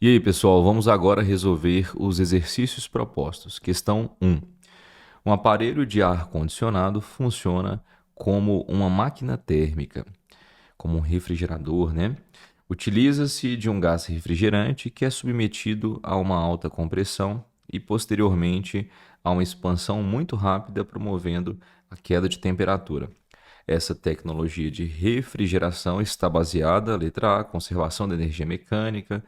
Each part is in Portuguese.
E aí, pessoal, vamos agora resolver os exercícios propostos. Questão 1. Um aparelho de ar-condicionado funciona como uma máquina térmica, como um refrigerador, né? Utiliza-se de um gás refrigerante que é submetido a uma alta compressão e, posteriormente, a uma expansão muito rápida, promovendo a queda de temperatura. Essa tecnologia de refrigeração está baseada, letra A, conservação da energia mecânica,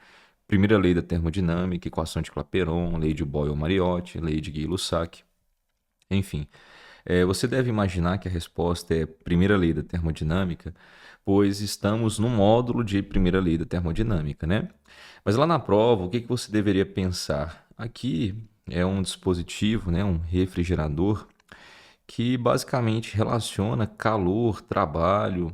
primeira lei da termodinâmica, equação de Clapeyron, lei de Boyle-Mariotti, lei de Gay-Lussac. Enfim, você deve imaginar que a resposta é primeira lei da termodinâmica, pois estamos no módulo de primeira lei da termodinâmica, né? Mas lá na prova, o que você deveria pensar? Aqui é um dispositivo, né, um refrigerador, que basicamente relaciona calor, trabalho,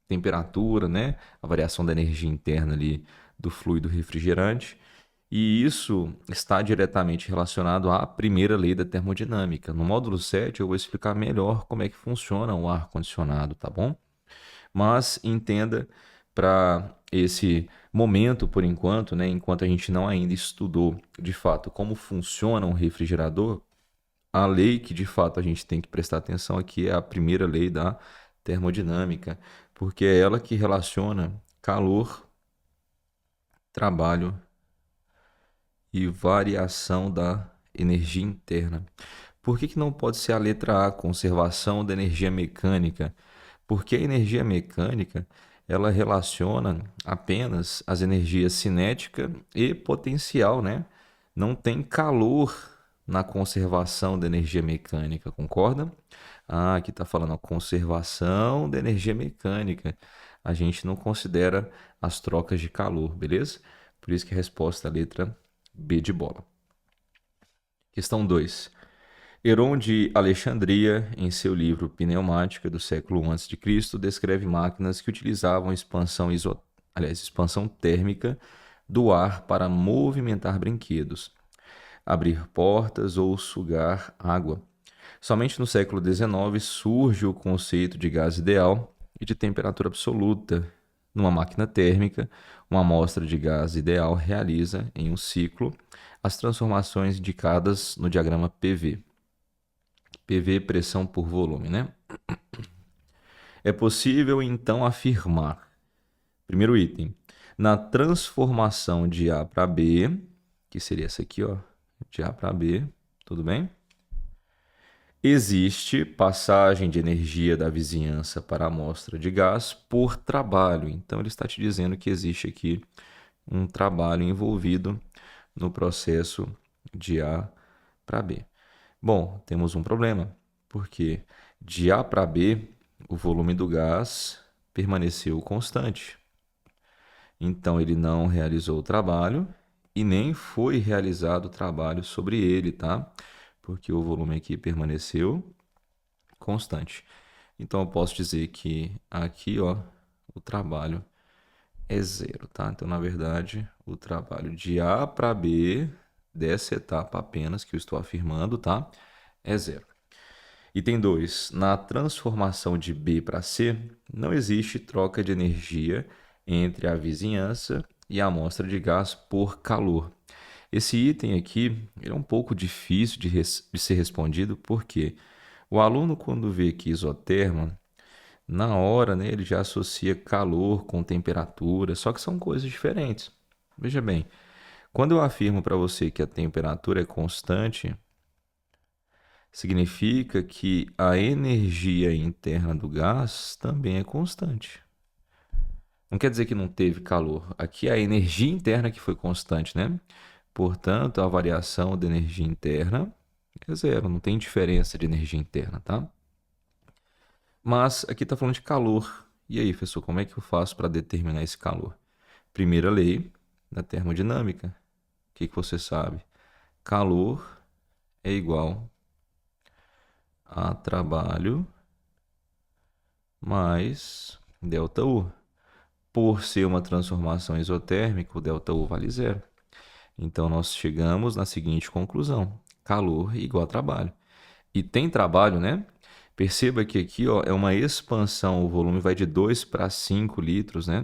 temperatura, né? A variação da energia interna ali do fluido refrigerante. E isso está diretamente relacionado à primeira lei da termodinâmica. No módulo 7 eu vou explicar melhor como é que funciona o ar-condicionado, tá bom? Mas entenda para esse momento, por enquanto, né, enquanto a gente não ainda estudou de fato como funciona um refrigerador, a lei que de fato a gente tem que prestar atenção aqui é a primeira lei da termodinâmica, porque é ela que relaciona calor, trabalho e variação da energia interna. Por que não pode ser a letra A, conservação da energia mecânica? Porque a energia mecânica ela relaciona apenas as energias cinética e potencial, né? Não tem calor na conservação da energia mecânica, concorda? Ah, aqui está falando a conservação da energia mecânica. A gente não considera as trocas de calor, beleza? Por isso que a resposta é a letra B de bola. Questão 2. Heron de Alexandria, em seu livro Pneumática do século I a.C., descreve máquinas que utilizavam expansão térmica do ar para movimentar brinquedos, abrir portas ou sugar água. Somente no século XIX surge o conceito de gás ideal e de temperatura absoluta. Numa máquina térmica, uma amostra de gás ideal realiza, em um ciclo, as transformações indicadas no diagrama PV. PV, pressão por volume, né? É possível, então, afirmar, primeiro item, na transformação de A para B, que seria essa aqui, ó, de A para B, tudo bem? Existe passagem de energia da vizinhança para a amostra de gás por trabalho. Então, ele está te dizendo que existe aqui um trabalho envolvido no processo de A para B. Bom, temos um problema, porque de A para B, o volume do gás permaneceu constante. Então, ele não realizou o trabalho e nem foi realizado o trabalho sobre ele, tá? Porque o volume aqui permaneceu constante. Então, eu posso dizer que aqui, ó, o trabalho é zero, tá? Então, na verdade, o trabalho de A para B, dessa etapa apenas que eu estou afirmando, tá? É zero. Item 2. Na transformação de B para C, não existe troca de energia entre a vizinhança e a amostra de gás por calor. Esse item aqui ele é um pouco difícil de ser respondido, porque o aluno, quando vê aqui isoterma, na hora, né, ele já associa calor com temperatura, só que são coisas diferentes. Veja bem, quando eu afirmo para você que a temperatura é constante, significa que a energia interna do gás também é constante. Não quer dizer que não teve calor. Aqui é a energia interna que foi constante, né? Portanto, a variação da energia interna é zero, não tem diferença de energia interna, tá? Mas aqui está falando de calor. E aí, professor, como é que eu faço para determinar esse calor? Primeira lei da termodinâmica. O que você sabe? Calor é igual a trabalho mais ΔU. Por ser uma transformação isotérmica, o ΔU vale zero. Então, nós chegamos na seguinte conclusão: calor igual a trabalho. E tem trabalho, né? Perceba que aqui ó, é uma expansão, o volume vai de 2 para 5 litros, né?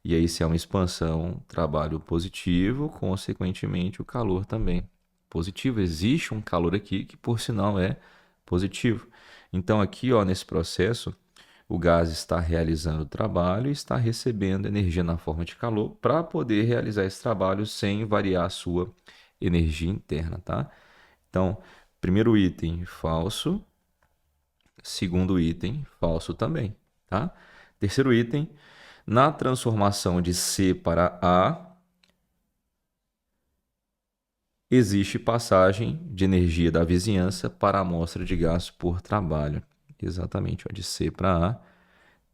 E aí, se é uma expansão, trabalho positivo, consequentemente, o calor também positivo. Existe um calor aqui que, por sinal, é positivo. Então, aqui, ó, nesse processo, o gás está realizando o trabalho e está recebendo energia na forma de calor para poder realizar esse trabalho sem variar a sua energia interna, tá? Então, primeiro item, falso. Segundo item, falso também, tá? Terceiro item, na transformação de C para A, existe passagem de energia da vizinhança para a amostra de gás por trabalho. Exatamente, ó, de C para A,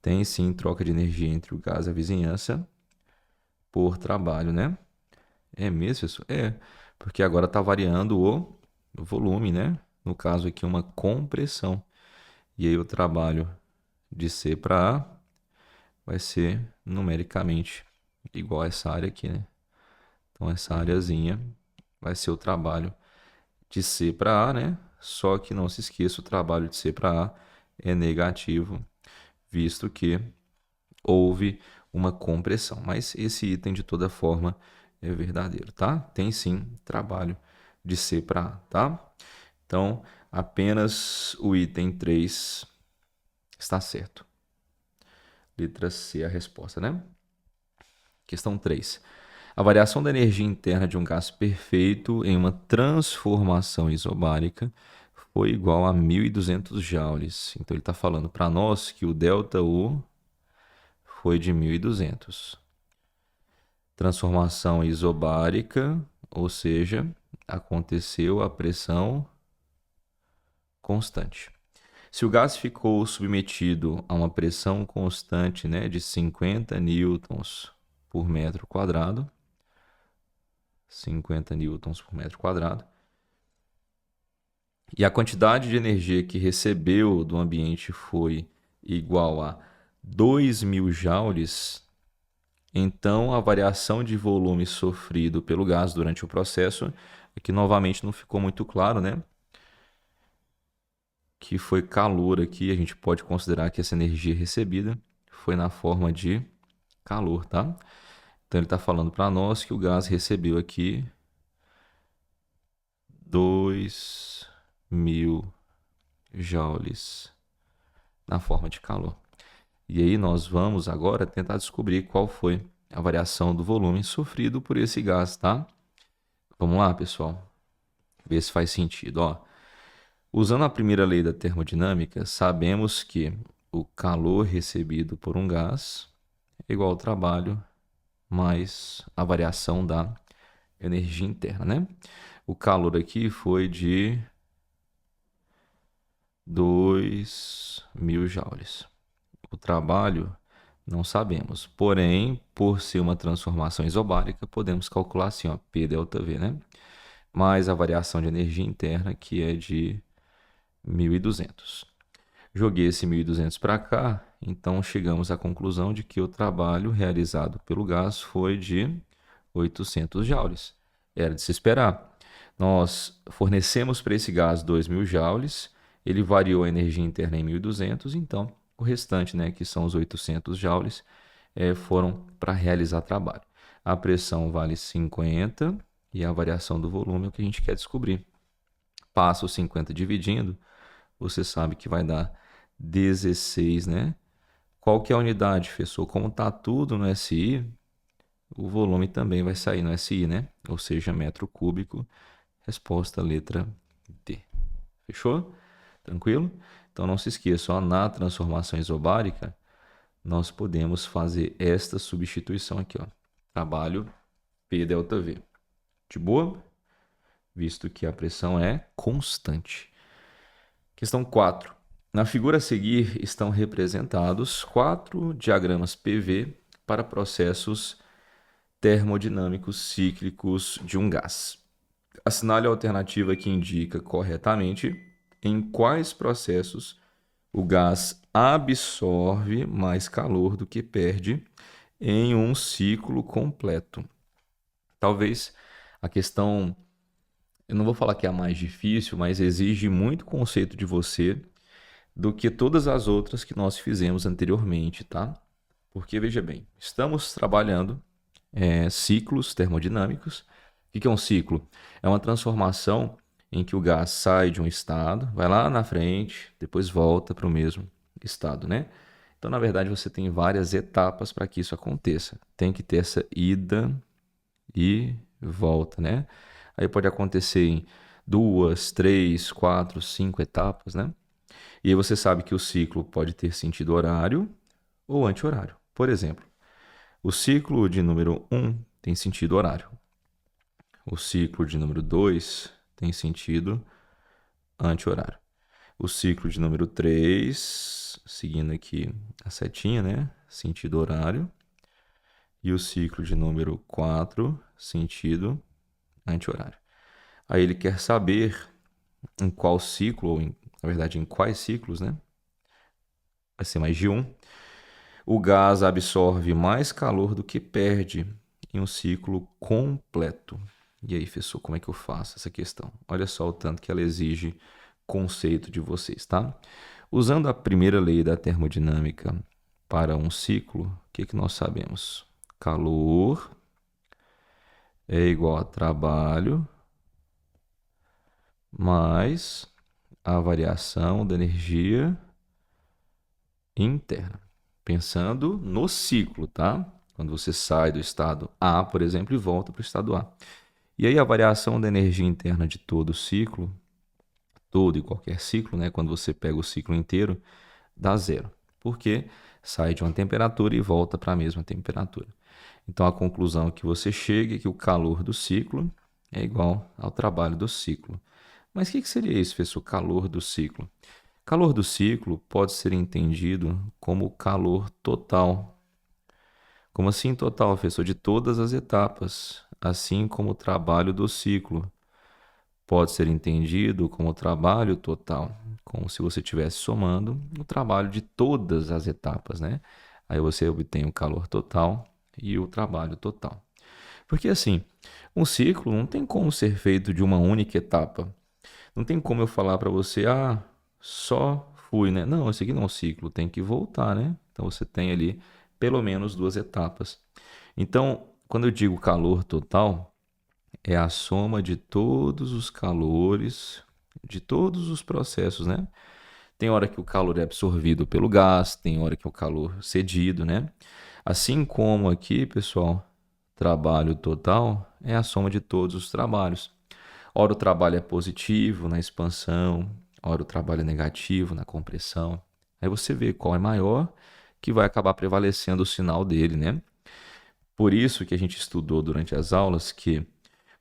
tem sim troca de energia entre o gás e a vizinhança por trabalho, né? É mesmo isso? É, porque agora está variando o volume, né? No caso aqui, uma compressão. E aí o trabalho de C para A vai ser numericamente igual a essa área aqui, né? Então, essa areazinha vai ser o trabalho de C para A, né? Só que não se esqueça, o trabalho de C para A é negativo, visto que houve uma compressão. Mas esse item, de toda forma, é verdadeiro, tá? Tem sim trabalho de C para A, tá? Então, apenas o item 3 está certo. Letra C é a resposta, né? Questão 3. A variação da energia interna de um gás perfeito em uma transformação isobárica foi igual a 1.200 joules. Então, ele está falando para nós que o ΔU foi de 1.200. Transformação isobárica, ou seja, aconteceu a pressão constante. Se o gás ficou submetido a uma pressão constante, né, de 50 newtons por metro quadrado, 50 newtons por metro quadrado, e a quantidade de energia que recebeu do ambiente foi igual a 2.000 joules, então a variação de volume sofrido pelo gás durante o processo, aqui novamente não ficou muito claro, né? Que foi calor aqui, a gente pode considerar que essa energia recebida foi na forma de calor, tá? Então ele está falando para nós que o gás recebeu aqui 2.000 joules na forma de calor. E aí nós vamos agora tentar descobrir qual foi a variação do volume sofrido por esse gás, tá? Vamos lá, pessoal. Ver se faz sentido, ó. Usando a primeira lei da termodinâmica, sabemos que o calor recebido por um gás é igual ao trabalho mais a variação da energia interna, né? O calor aqui foi de 2.000 joules. O trabalho não sabemos, porém, por ser uma transformação isobárica, podemos calcular assim, ó, P ΔV, né? Mais a variação de energia interna, que é de 1.200. Joguei esse 1.200 para cá, então chegamos à conclusão de que o trabalho realizado pelo gás foi de 800 joules. Era de se esperar. Nós fornecemos para esse gás 2.000 joules, ele variou a energia interna em 1.200, então o restante, né, que são os 800 joules, foram para realizar trabalho. A pressão vale 50 e a variação do volume é o que a gente quer descobrir. Passa os 50 dividindo, você sabe que vai dar 16, né? Qual que é a unidade, professor? Como está tudo no SI, o volume também vai sair no SI, né? Ou seja, metro cúbico. Resposta letra D. Fechou? Tranquilo? Então não se esqueça, ó, na transformação isobárica, nós podemos fazer esta substituição aqui, ó. Trabalho P ΔV. De boa? Visto que a pressão é constante. Questão 4. Na figura a seguir estão representados 4 diagramas PV para processos termodinâmicos cíclicos de um gás. Assinale a alternativa que indica corretamente em quais processos o gás absorve mais calor do que perde em um ciclo completo. Talvez a questão, eu não vou falar que é a mais difícil, mas exige muito conceito de você do que todas as outras que nós fizemos anteriormente, tá? Porque, veja bem, estamos trabalhando ciclos termodinâmicos. O que é um ciclo? É uma transformação em que o gás sai de um estado, vai lá na frente, depois volta para o mesmo estado, né? Então, na verdade, você tem várias etapas para que isso aconteça. Tem que ter essa ida e volta, né? Aí pode acontecer em 2, 3, 4, 5 etapas, né? E aí você sabe que o ciclo pode ter sentido horário ou anti-horário. Por exemplo, o ciclo de número 1 tem sentido horário. O ciclo de número 2 tem sentido anti-horário. O ciclo de número 3, seguindo aqui a setinha, né? Sentido horário. E o ciclo de número 4, sentido anti-horário. Aí ele quer saber em qual ciclo, ou na verdade em quais ciclos, né? Vai ser mais de um. O gás absorve mais calor do que perde em um ciclo completo. E aí, professor, como é que eu faço essa questão? Olha só o tanto que ela exige conceito de vocês, tá? Usando a primeira lei da termodinâmica para um ciclo, o que nós sabemos? Calor é igual a trabalho mais a variação da energia interna. Pensando no ciclo, tá? Quando você sai do estado A, por exemplo, e volta para o estado A. E aí a variação da energia interna de todo o ciclo, todo e qualquer ciclo, né? Quando você pega o ciclo inteiro, dá zero. Porque sai de uma temperatura e volta para a mesma temperatura. Então a conclusão que você chega é que o calor do ciclo é igual ao trabalho do ciclo. Mas o que seria isso, professor? Calor do ciclo. Calor do ciclo pode ser entendido como calor total. Como assim total, professor? De todas as etapas, assim como o trabalho do ciclo pode ser entendido como trabalho total, como se você estivesse somando o trabalho de todas as etapas, né? Aí você obtém o calor total e o trabalho total. Porque assim, um ciclo não tem como ser feito de uma única etapa. Não tem como eu falar para você, só fui, né? Não, esse aqui não é um ciclo, tem que voltar, né? Então você tem ali pelo menos duas etapas. Então, quando eu digo calor total, é a soma de todos os calores, de todos os processos, né? Tem hora que o calor é absorvido pelo gás, tem hora que é o calor cedido, né? Assim como aqui, pessoal, trabalho total é a soma de todos os trabalhos. Ora o trabalho é positivo na expansão, ora o trabalho é negativo na compressão. Aí você vê qual é maior, que vai acabar prevalecendo o sinal dele, né? Por isso que a gente estudou durante as aulas que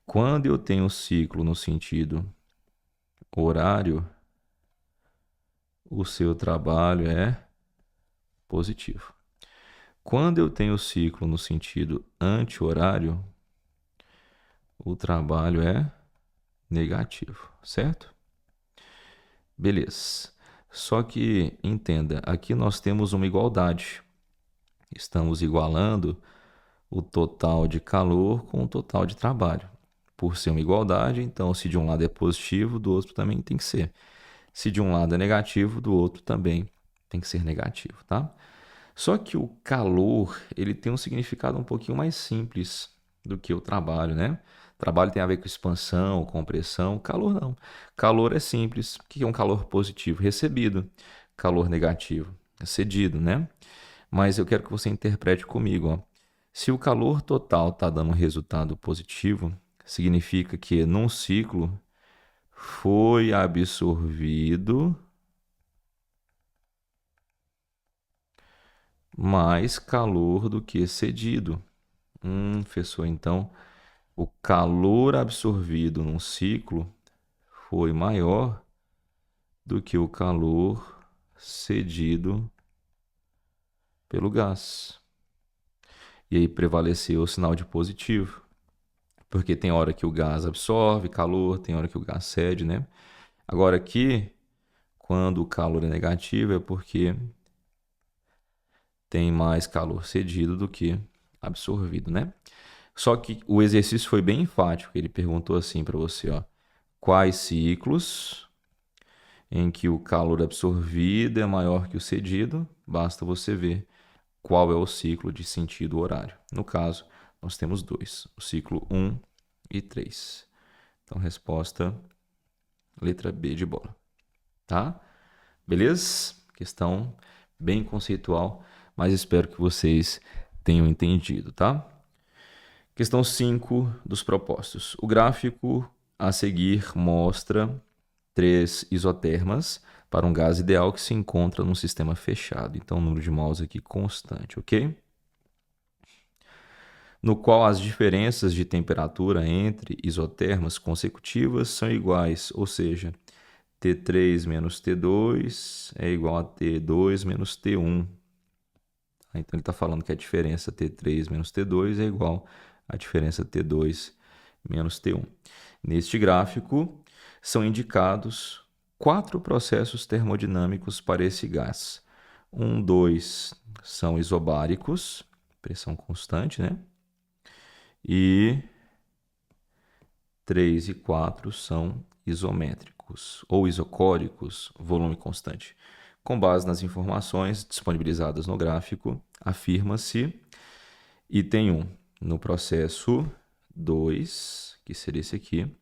quando eu tenho ciclo no sentido horário, o seu trabalho é positivo. Quando eu tenho ciclo no sentido anti-horário, o trabalho é negativo, certo? Beleza. Só que, entenda, aqui nós temos uma igualdade. Estamos igualando o total de calor com o total de trabalho. Por ser uma igualdade, então, se de um lado é positivo, do outro também tem que ser. Se de um lado é negativo, do outro também tem que ser negativo, tá? Só que o calor, ele tem um significado um pouquinho mais simples do que o trabalho, né? Trabalho tem a ver com expansão, compressão, calor não. Calor é simples. O que é um calor positivo? Recebido. Calor negativo? É cedido, né? Mas eu quero que você interprete comigo, ó. Se o calor total está dando um resultado positivo, significa que num ciclo foi absorvido mais calor do que cedido. Professor, então o calor absorvido num ciclo foi maior do que o calor cedido pelo gás. E aí prevaleceu o sinal de positivo. Porque tem hora que o gás absorve calor, tem hora que o gás cede, né? Agora aqui, quando o calor é negativo, é porque tem mais calor cedido do que absorvido, né? Só que o exercício foi bem enfático. Ele perguntou assim para você, ó, quais ciclos em que o calor absorvido é maior que o cedido? Basta você ver qual é o ciclo de sentido horário. No caso, nós temos dois, o ciclo 1 e 3. Então, resposta letra B de bola. Tá? Beleza? Questão bem conceitual, mas espero que vocês tenham entendido, tá? Questão 5 dos propostos. O gráfico a seguir mostra 3 isotermas para um gás ideal que se encontra num sistema fechado. Então, o número de mols aqui constante, ok? No qual as diferenças de temperatura entre isotermas consecutivas são iguais, ou seja, T3 menos T2 é igual a T2 menos T1. Então, ele está falando que a diferença T3 menos T2 é igual à diferença T2 menos T1. Neste gráfico, são indicados 4 processos termodinâmicos para esse gás. 1, 2 são isobáricos, pressão constante, né? E 3 e 4 são isométricos ou isocóricos, volume constante. Com base nas informações disponibilizadas no gráfico, afirma-se, item 1, no processo 2, que seria esse aqui,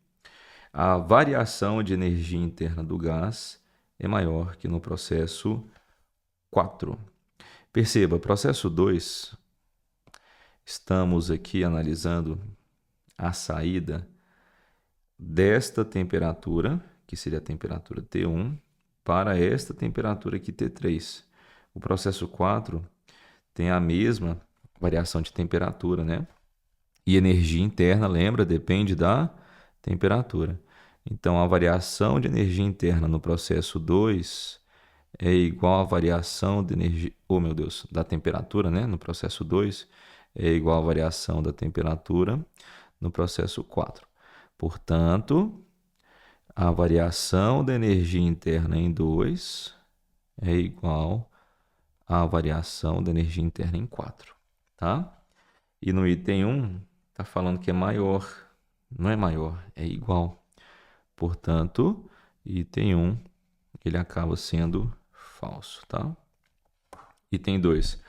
a variação de energia interna do gás é maior que no processo 4. Perceba, processo 2, estamos aqui analisando a saída desta temperatura, que seria a temperatura T1, para esta temperatura aqui T3. O processo 4 tem a mesma variação de temperatura, né? E energia interna, lembra, depende da temperatura. Então, a variação de energia interna no processo 2 é igual à variação de energia, da temperatura, né? No processo 2 é igual à variação da temperatura no processo 4. Portanto, a variação da energia interna em 2 é igual à variação da energia interna em 4, tá? E no item 1, está falando que é maior. Não é maior, é igual. Portanto, item 1, ele acaba sendo falso, tá? Item 2.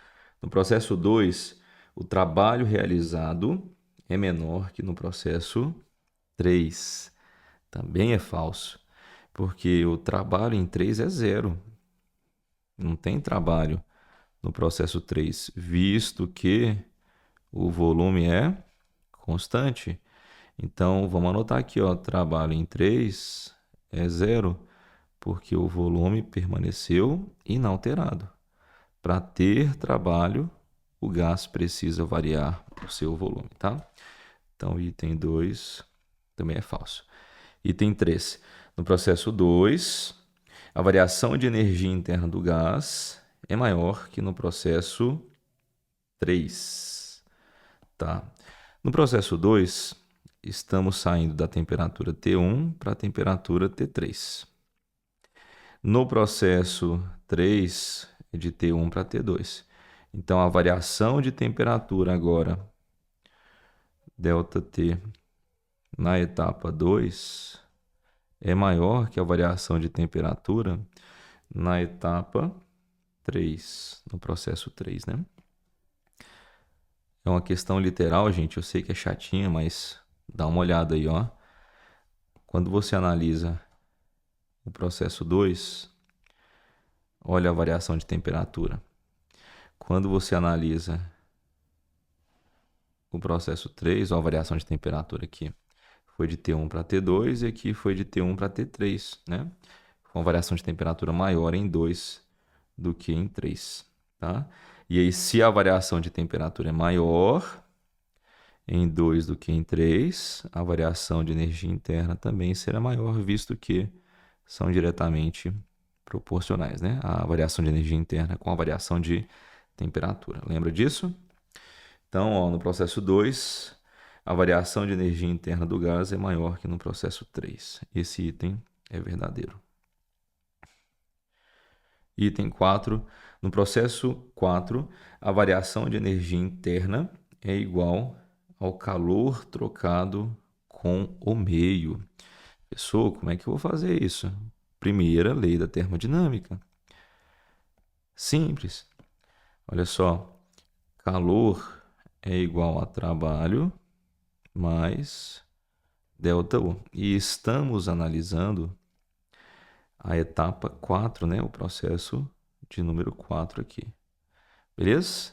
No processo 2, o trabalho realizado é menor que no processo 3. Também é falso, porque o trabalho em 3 é zero. Não tem trabalho no processo 3, visto que o volume é constante. Então, vamos anotar aqui, ó, trabalho em 3 é zero, porque o volume permaneceu inalterado. Para ter trabalho, o gás precisa variar o seu volume, tá? Então, item 2 também é falso. Item 3. No processo 2, a variação de energia interna do gás é maior que no processo 3. Tá? No processo 2, estamos saindo da temperatura T1 para a temperatura T3. No processo 3, é de T1 para T2. Então, a variação de temperatura agora, ΔT, na etapa 2, é maior que a variação de temperatura na etapa 3, no processo 3, né? É uma questão literal, gente, eu sei que é chatinha, mas dá uma olhada aí, ó. Quando você analisa o processo 2, olha a variação de temperatura. Quando você analisa o processo 3, ó, a variação de temperatura aqui foi de T1 para T2 e aqui foi de T1 para T3, né? Com variação de temperatura maior em 2 do que em 3, tá? E aí, se a variação de temperatura é maior em 2 do que em 3, a variação de energia interna também será maior, visto que são diretamente proporcionais, né? A variação de energia interna com a variação de temperatura. Lembra disso? Então, ó, no processo 2, a variação de energia interna do gás é maior que no processo 3. Esse item é verdadeiro. Item 4. No processo 4, a variação de energia interna é igual ao calor trocado com o meio. Pessoal, como é que eu vou fazer isso? Primeira lei da termodinâmica. Simples. Olha só. calor é igual a trabalho mais ΔU. E estamos analisando a etapa 4, né? O processo de número 4 aqui. Beleza?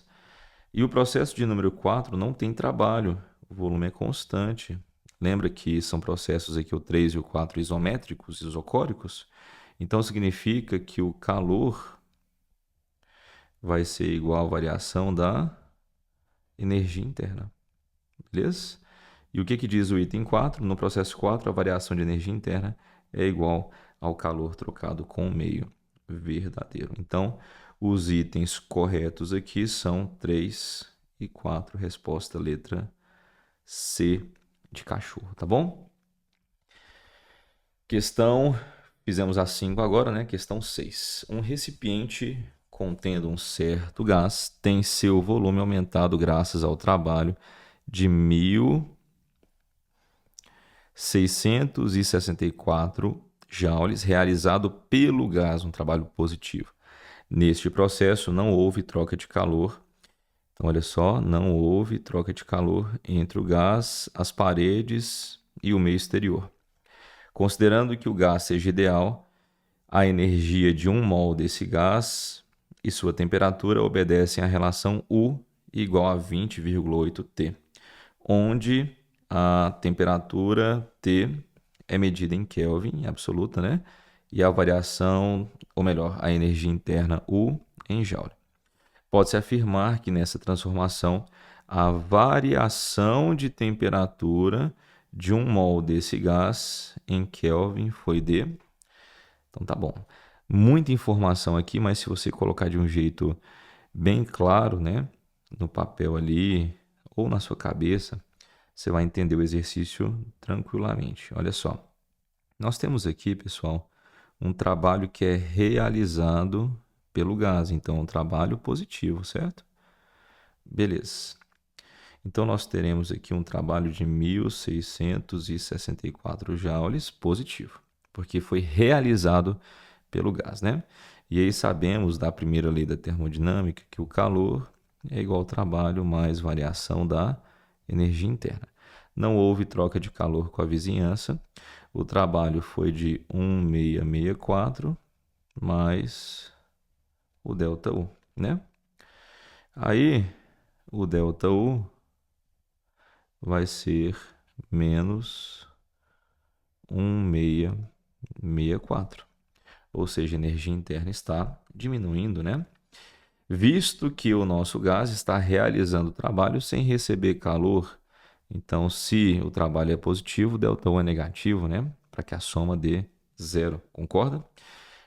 E o processo de número 4 não tem trabalho, o volume é constante. Lembra que são processos aqui, o 3 e o 4, isométricos, isocóricos? Então, significa que o calor vai ser igual à variação da energia interna. Beleza? E o que diz o item 4? No processo 4, a variação de energia interna é igual ao calor trocado com o meio verdadeiro. Então, os itens corretos aqui são 3 e 4. Resposta letra C de cachorro, tá bom? Fizemos a 5 agora, né? Questão 6. Um recipiente contendo um certo gás tem seu volume aumentado graças ao trabalho de 1.664 joules realizado pelo gás, um trabalho positivo. Neste processo não houve troca de calor. Então, olha só, não houve troca de calor entre o gás, as paredes e o meio exterior. Considerando que o gás seja ideal, a energia de 1 mol desse gás e sua temperatura obedecem à relação U igual a 20,8 T, onde a temperatura T é medida em Kelvin absoluta, né? E a variação, ou melhor, a energia interna U em Joule. Pode-se afirmar que nessa transformação a variação de temperatura de 1 mol desse gás em Kelvin foi de... Então tá bom. Muita informação aqui, mas se você colocar de um jeito bem claro, né, no papel ali ou na sua cabeça, você vai entender o exercício tranquilamente. Olha só. Nós temos aqui, pessoal, um trabalho que é realizado pelo gás. Então, um trabalho positivo, certo? Beleza. Então, nós teremos aqui um trabalho de 1.664 joules positivo, porque foi realizado pelo gás, né? E aí sabemos da primeira lei da termodinâmica que o calor é igual ao trabalho mais variação da energia interna. Não houve troca de calor com a vizinhança. O trabalho foi de 1.664 mais o ΔU, né? Aí, o ΔU vai ser menos 1.664. Ou seja, a energia interna está diminuindo, né? Visto que o nosso gás está realizando o trabalho sem receber calor. Então, se o trabalho é positivo, o ΔU é negativo, né? Para que a soma dê zero, concorda?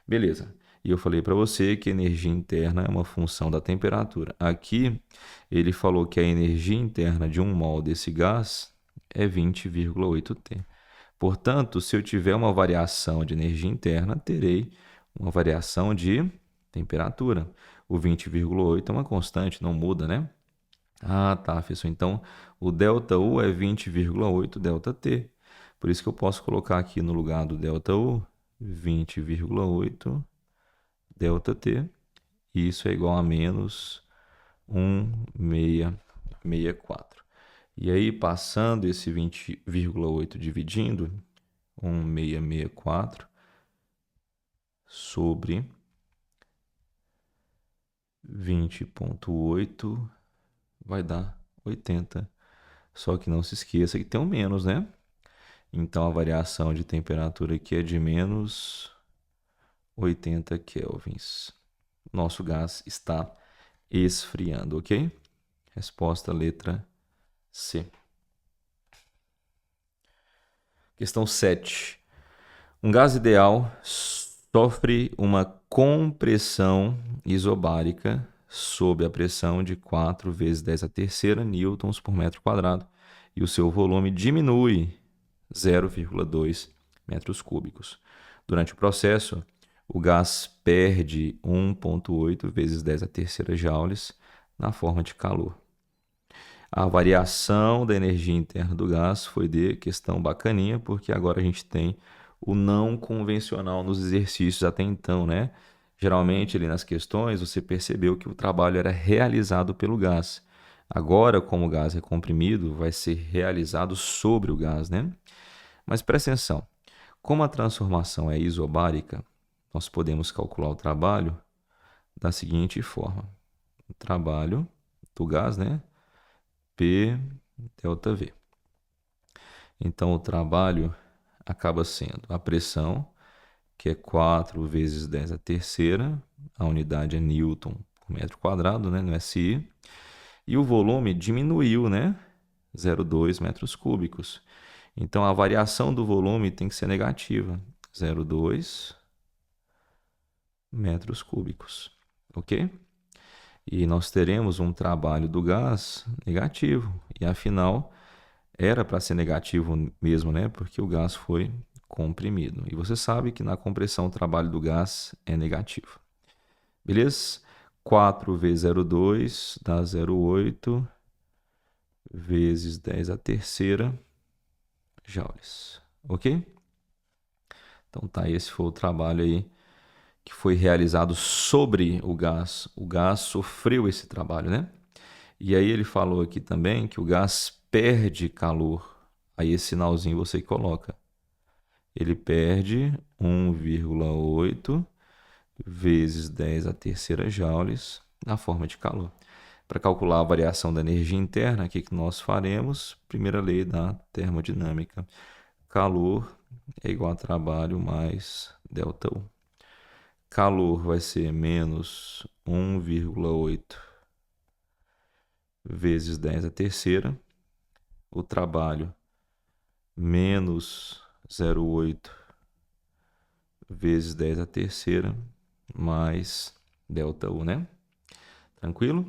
Beleza. E eu falei para você que a energia interna é uma função da temperatura. Aqui, ele falou que a energia interna de 1 mol desse gás é 20,8 T. Portanto, se eu tiver uma variação de energia interna, terei uma variação de temperatura. O 20,8 é uma constante, não muda, né? Ah, tá, professor. Então, o ΔU é 20,8 ΔT. Por isso que eu posso colocar aqui no lugar do ΔU 20,8 ΔT. E isso é igual a menos 1.664. E aí, passando esse 20,8 dividindo, 1.664 sobre 20,8 vai dar 80. Só que não se esqueça que tem um menos, né? Então, a variação de temperatura aqui é de menos 80 kelvins. Nosso gás está esfriando, ok? Resposta letra C. Questão 7. Um gás ideal sofre uma compressão isobárica sob a pressão de 4 vezes 10 a terceira newtons por metro quadrado e o seu volume diminui 0,2 metros cúbicos. Durante o processo, o gás perde 1,8 vezes 10 a terceira joules na forma de calor. A variação da energia interna do gás foi de questão bacaninha, porque agora a gente tem o não convencional nos exercícios até então, né? Geralmente, ali nas questões, você percebeu que o trabalho era realizado pelo gás. Agora, como o gás é comprimido, vai ser realizado sobre o gás, né? Mas presta atenção, como a transformação é isobárica, nós podemos calcular o trabalho da seguinte forma. O trabalho do gás, né? P delta V. Então, o trabalho acaba sendo a pressão, que é 4 vezes 10 a terceira, a unidade é Newton por metro quadrado, né, no SI, e o volume diminuiu, né, 0,2 metros cúbicos. Então, a variação do volume tem que ser negativa, 0,2 metros cúbicos, ok? E nós teremos um trabalho do gás negativo, e afinal era para ser negativo mesmo, né? Porque o gás foi comprimido. E você sabe que na compressão o trabalho do gás é negativo. Beleza? 4 vezes 0,2 dá 0,8 vezes 10 a terceira joules. Ok? Então tá, esse foi o trabalho aí que foi realizado sobre o gás. O gás sofreu esse trabalho, né? E aí ele falou aqui também que o gás perde calor. Aí esse sinalzinho você coloca. Ele perde 1,8 vezes 10 a terceira joules na forma de calor. Para calcular a variação da energia interna, o que nós faremos? Primeira lei da termodinâmica. Calor é igual a trabalho mais ΔU. Calor vai ser menos 1,8 vezes 10 a terceira. O trabalho menos 0,8 vezes 10 a terceira mais ΔU, né? Tranquilo?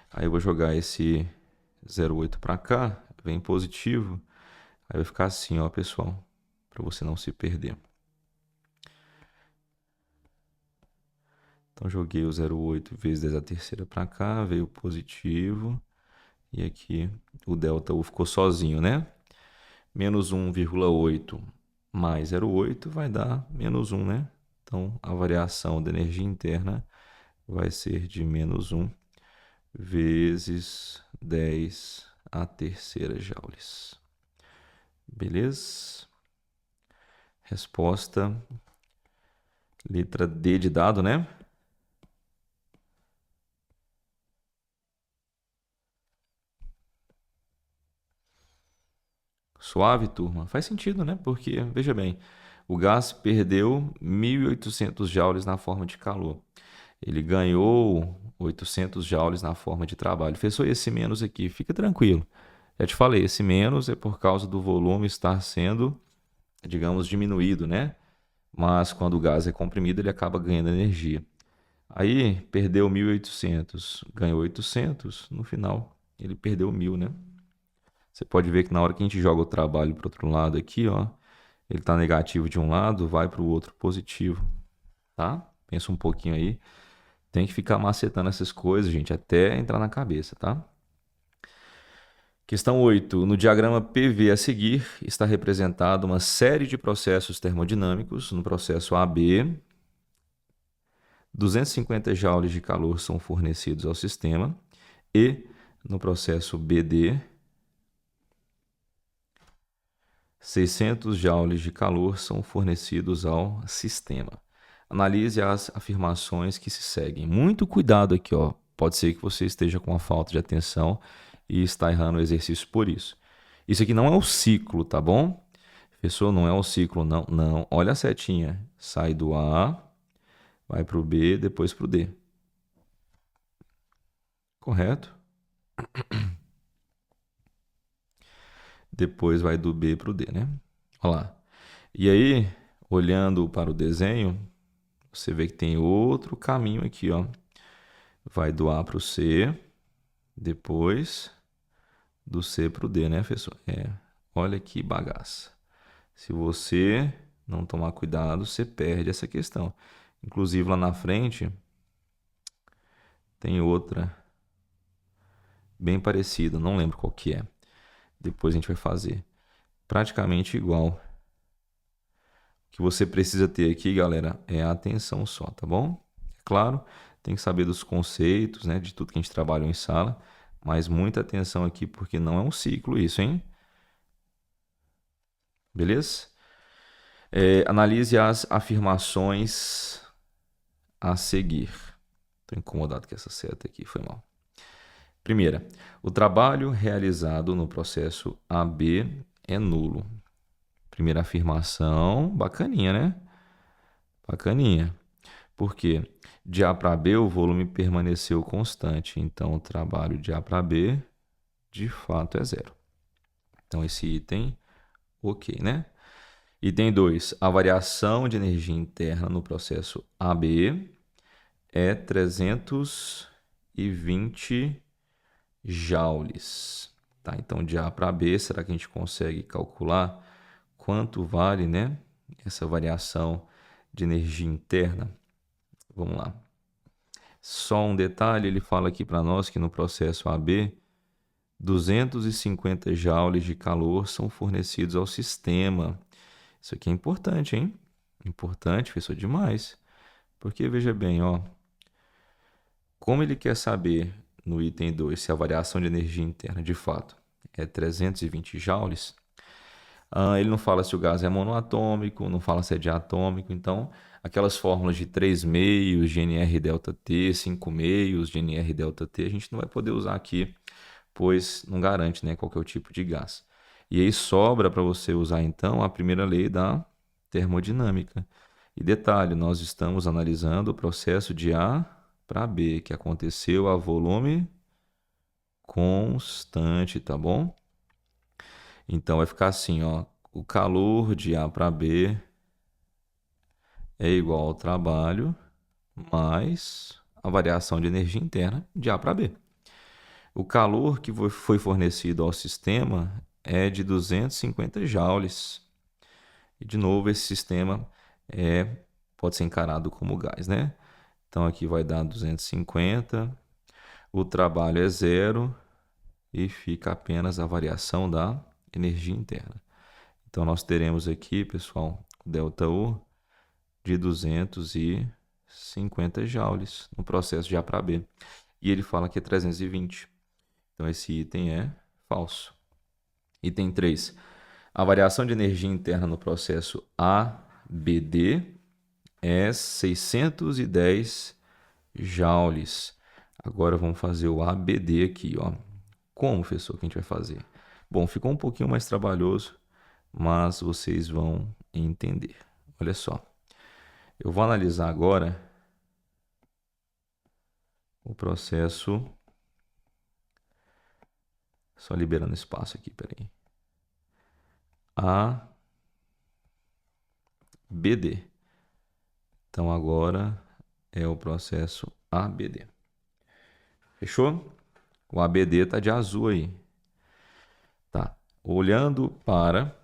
Aí eu vou jogar esse 0,8 para cá, vem positivo. Aí vai ficar assim, ó, pessoal, para você não se perder. Então joguei o 0,8 vezes 10 a terceira para cá, veio positivo. E aqui o ΔU ficou sozinho, né? Menos 1,8 mais 0,8 vai dar menos 1, né? Então a variação da energia interna vai ser de menos 1 vezes 10 a terceira joules. Beleza? Resposta, letra D de dado, né? Suave, turma. Faz sentido, né? Porque, veja bem, o gás perdeu 1.800 joules na forma de calor. Ele ganhou 800 joules na forma de trabalho. Fez só esse menos aqui. Fica tranquilo. Já te falei, esse menos é por causa do volume estar sendo, digamos, diminuído, né? Mas quando o gás é comprimido, ele acaba ganhando energia. Aí, perdeu 1.800, ganhou 800, no final, ele perdeu 1.000, né? Você pode ver que na hora que a gente joga o trabalho para o outro lado aqui, ó, ele está negativo de um lado, vai para o outro positivo, tá? Pensa um pouquinho aí. Tem que ficar macetando essas coisas, gente, até entrar na cabeça, tá? Questão 8. No diagrama PV a seguir, está representada uma série de processos termodinâmicos. No processo AB, 250 joules de calor são fornecidos ao sistema e, no processo BD, 600 joules de calor são fornecidos ao sistema. Analise as afirmações que se seguem. Muito cuidado aqui, ó. Pode ser que você esteja com uma falta de atenção e está errando o exercício por isso. Isso aqui não é o ciclo, tá bom? Professor, não é o ciclo, não. Não. Olha a setinha. Sai do A, vai para o B, depois para o D. Correto? Depois vai do B para o D, né? Olha lá. E aí, olhando para o desenho, você vê que tem outro caminho aqui, ó. Vai do A para o C, depois do C para o D, né, professor? Olha que bagaça. Se você não tomar cuidado, você perde essa questão. Inclusive lá na frente tem outra bem parecida, não lembro qual que é. Depois a gente vai fazer. Praticamente igual. O que você precisa ter aqui, galera, é a atenção só, tá bom? É claro, tem que saber dos conceitos, né, de tudo que a gente trabalhou em sala, Mas muita atenção aqui, porque não é um ciclo isso, hein? Beleza? Analise as afirmações a seguir. Estou incomodado com essa seta aqui, foi mal. Primeira, o trabalho realizado no processo AB é nulo. Primeira afirmação, bacaninha, né? Bacaninha. Por quê? De A para B, o volume permaneceu constante. Então, o trabalho de A para B, de fato, é zero. Então, esse item, ok, né? Item 2. A variação de energia interna no processo AB é 320 joules. Tá? Então, de A para B, será que a gente consegue calcular quanto vale, né, essa variação de energia interna? Vamos lá. Só um detalhe, ele fala aqui para nós que no processo AB, 250 joules de calor são fornecidos ao sistema. Isso aqui é importante, hein? Importante, professor, demais. Porque, veja bem, ó, como ele quer saber no item 2 se a variação de energia interna de fato é 320 joules, ele não fala se o gás é monoatômico, não fala se é diatômico, então aquelas fórmulas de 3 meios, GNR delta T, 5 meios, GNR delta T, a gente não vai poder usar aqui, pois não garante, né, qual que é o tipo de gás. E aí sobra para você usar então a primeira lei da termodinâmica. E detalhe, nós estamos analisando o processo de A para B, que aconteceu a volume constante, tá bom? Então vai ficar assim, ó, o calor de A para B é igual ao trabalho mais a variação de energia interna de A para B. O calor que foi fornecido ao sistema é de 250 joules. E de novo, esse sistema pode ser encarado como gás, né? Então aqui vai dar 250, o trabalho é zero e fica apenas a variação da energia interna. Então nós teremos aqui, pessoal, ΔU de 250 joules no processo de A para B. E ele fala que é 320. Então esse item é falso. Item 3. A variação de energia interna no processo ABD é 610 joules. Agora vamos fazer o ABD aqui, ó. Como, professor, que a gente vai fazer? Bom, ficou um pouquinho mais trabalhoso, mas vocês vão entender. Olha só. Eu vou analisar agora o processo. Só liberando espaço aqui, peraí. ABD. Então agora é o processo ABD. Fechou? O ABD está de azul aí. Tá. Olhando para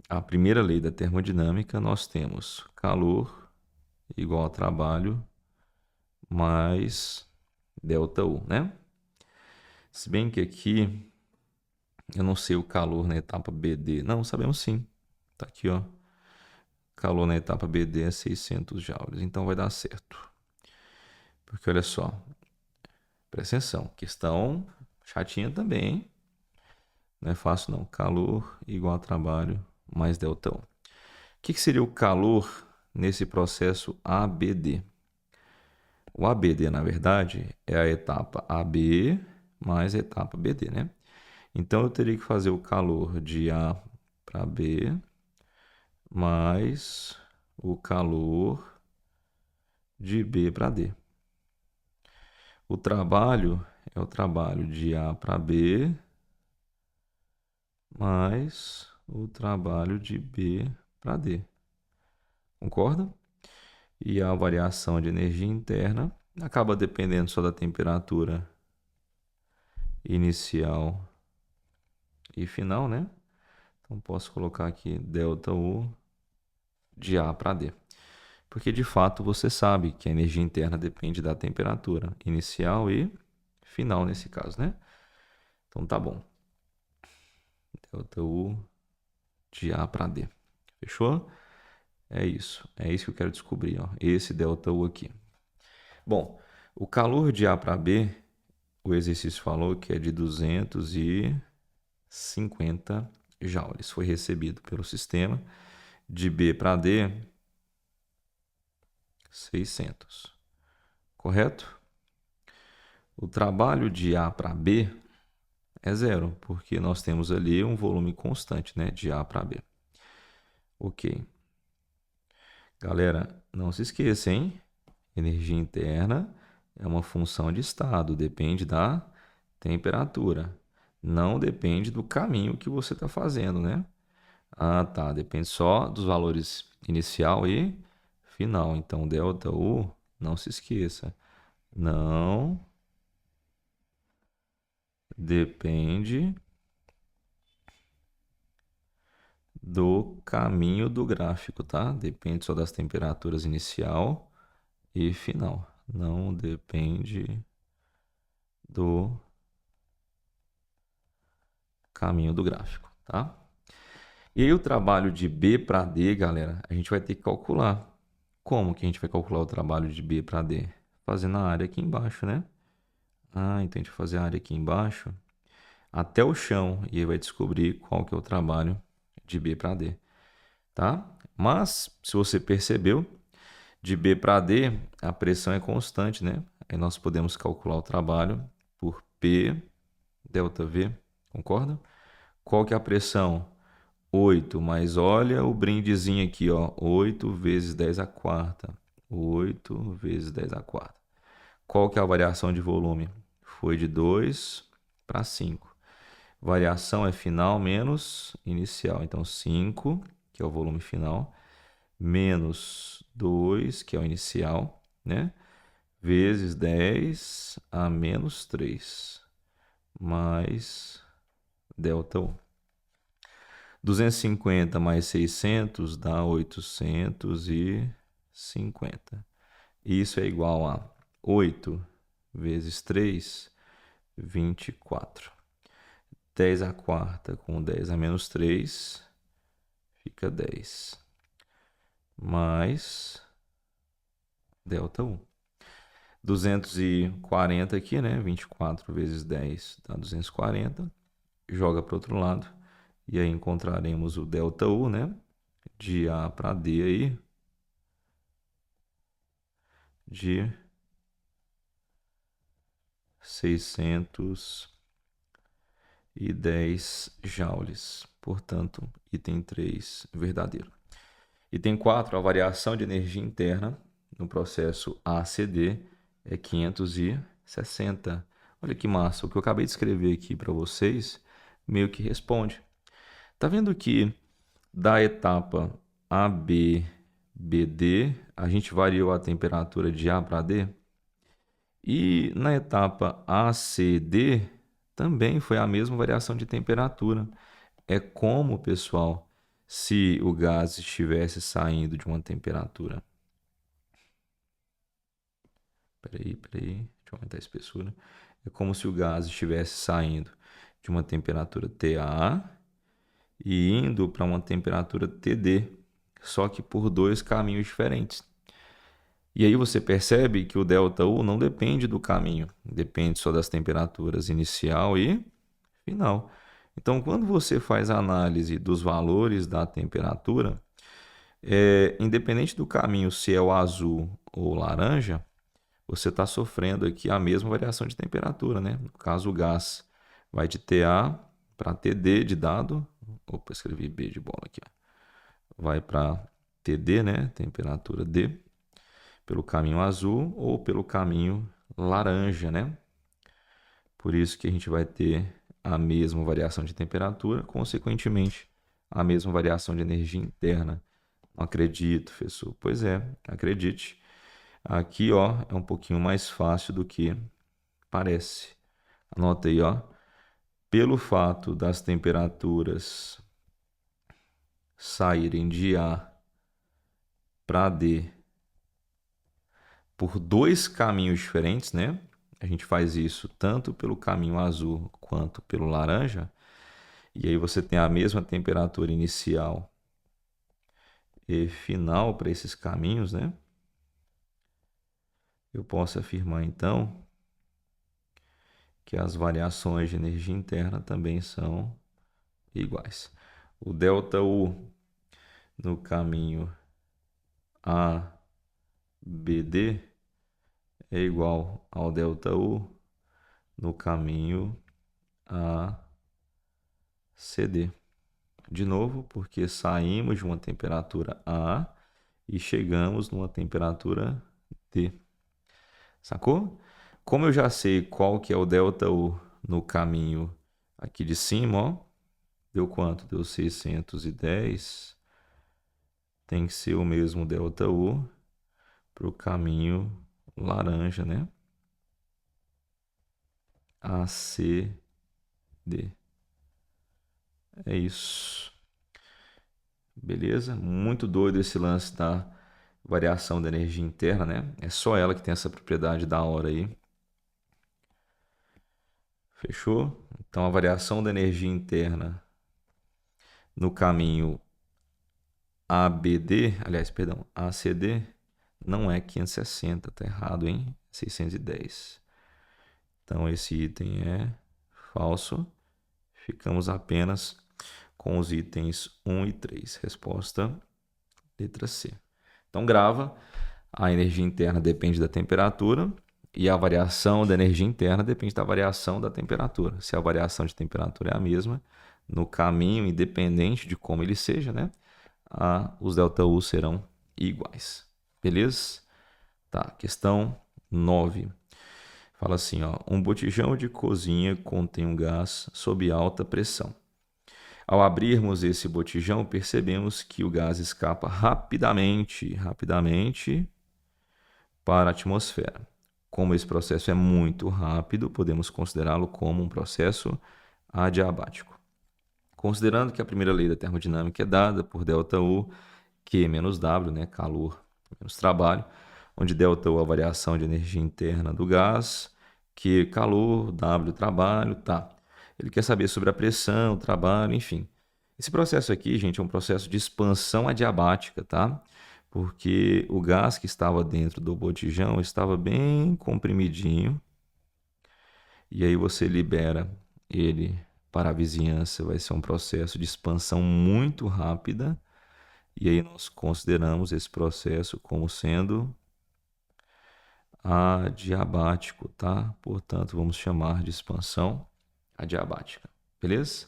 a primeira lei da termodinâmica, nós temos calor igual a trabalho mais ΔU, né? Se bem que aqui eu não sei o calor na etapa BD. Não, sabemos sim. Tá aqui, ó. Calor na etapa BD é 600 joules. Então vai dar certo. Porque olha só. Presta atenção. Questão chatinha também, hein? Não é fácil não. Calor igual a trabalho mais ΔU. O que seria o calor nesse processo ABD? O ABD, na verdade, é a etapa AB mais a etapa BD, né? Então, eu teria que fazer o calor de A para B mais o calor de B para D. O trabalho é o trabalho de A para B mais o trabalho de B para D. Concorda? E a variação de energia interna acaba dependendo só da temperatura inicial e final, né? Então, posso colocar aqui ΔU de A para D. Porque, de fato, você sabe que a energia interna depende da temperatura inicial e final, nesse caso, né? Então, tá bom. ΔU de A para D. Fechou? É isso. É isso que eu quero descobrir, ó. Esse ΔU aqui. Bom, o calor de A para B o exercício falou que é de 250 joules. Foi recebido pelo sistema. De B para D, 600. Correto? O trabalho de A para B é zero, porque nós temos ali um volume constante, né? De A para B. Ok. Galera, não se esqueça, hein? Energia interna é uma função de estado, depende da temperatura. Não depende do caminho que você está fazendo, né? Ah, tá. Depende só dos valores inicial e final. Então, ΔU, não se esqueça. Não depende do caminho do gráfico, tá? Depende só das temperaturas inicial e final. Não depende do caminho do gráfico, tá? E aí o trabalho de B para D, galera, a gente vai ter que calcular. Como que a gente vai calcular o trabalho de B para D? Fazendo a área aqui embaixo, né? Ah, então a gente vai fazer a área aqui embaixo até o chão e aí vai descobrir qual que é o trabalho de B para D, tá? Mas, se você percebeu, de B para D, a pressão é constante, né? Aí nós podemos calcular o trabalho por P delta V, concorda? Qual que é a pressão? 8, mas olha o brindezinho aqui, ó, 8 vezes 10 à quarta. 8 vezes 10 à quarta. Qual que é a variação de volume? Foi de 2 para 5. Variação é final menos inicial. Então, 5, que é o volume final, menos 2, que é o inicial, né? Vezes 10 a menos 3, mais ΔU. 250 mais 600 dá 850. Isso é igual a 8 vezes 3, 24. 10 à quarta com 10 a menos 3, fica 10. Mais ΔU. 240 aqui, né? 24 vezes 10 dá 240. Joga para o outro lado. E aí encontraremos o ΔU, né? De A para D aí. De 610 joules. Portanto, item 3, verdadeiro. Item 4, a variação de energia interna no processo ACD é 560. Olha que massa, o que eu acabei de escrever aqui para vocês meio que responde. Tá vendo que da etapa AB, BD, a gente variou a temperatura de A para D? E na etapa ACD também foi a mesma variação de temperatura. É como, pessoal, se o gás estivesse saindo de uma temperatura. Peraí, deixa eu aumentar a espessura. É como se o gás estivesse saindo de uma temperatura TA e indo para uma temperatura TD, só que por dois caminhos diferentes. E aí você percebe que o ΔU não depende do caminho, depende só das temperaturas inicial e final. Então, quando você faz a análise dos valores da temperatura, independente do caminho, se é o azul ou o laranja, você está sofrendo aqui a mesma variação de temperatura, né? No caso, o gás vai de TA para TD de dado. Opa, escrevi B de bola aqui. Ó. Vai para TD, né? Temperatura D, pelo caminho azul ou pelo caminho laranja, né? Por isso que a gente vai ter a mesma variação de temperatura, consequentemente, a mesma variação de energia interna. Não acredito, professor. Pois é, acredite. Aqui, ó, é um pouquinho mais fácil do que parece. Anota aí, ó. Pelo fato das temperaturas saírem de A para D por dois caminhos diferentes, né? A gente faz isso tanto pelo caminho azul quanto pelo laranja. E aí você tem a mesma temperatura inicial e final para esses caminhos, né? Eu posso afirmar então que as variações de energia interna também são iguais. O ΔU no caminho ABD é igual ao ΔU no caminho ACD. De novo, porque saímos de uma temperatura A e chegamos numa temperatura D. Sacou? Como eu já sei qual que é o ΔU no caminho aqui de cima, ó, deu quanto? Deu 610. Tem que ser o mesmo ΔU para o caminho laranja, né? ACD. É isso. Beleza? Muito doido esse lance da variação da energia interna, né? É só ela que tem essa propriedade da hora aí. Fechou? Então a variação da energia interna no caminho ABD, aliás, perdão, ACD, não é 560, tá errado, hein? 610. Então esse item é falso. Ficamos apenas com os itens 1 e 3. Resposta letra C. Então grava, a energia interna depende da temperatura e a variação da energia interna depende da variação da temperatura. Se a variação de temperatura é a mesma, no caminho, independente de como ele seja, né, os ΔU serão iguais. Beleza? Tá, questão 9. Fala assim, ó, um botijão de cozinha contém um gás sob alta pressão. Ao abrirmos esse botijão, percebemos que o gás escapa rapidamente para a atmosfera. Como esse processo é muito rápido, podemos considerá-lo como um processo adiabático. Considerando que a primeira lei da termodinâmica é dada por ΔU, Q menos W, né, calor menos trabalho, onde ΔU é a variação de energia interna do gás, Q calor, W trabalho, tá. Ele quer saber sobre a pressão, o trabalho, enfim. Esse processo aqui, gente, é um processo de expansão adiabática, tá? Porque o gás que estava dentro do botijão estava bem comprimidinho. E aí você libera ele para a vizinhança, vai ser um processo de expansão muito rápida. E aí nós consideramos esse processo como sendo adiabático, tá? Portanto, vamos chamar de expansão adiabática, beleza?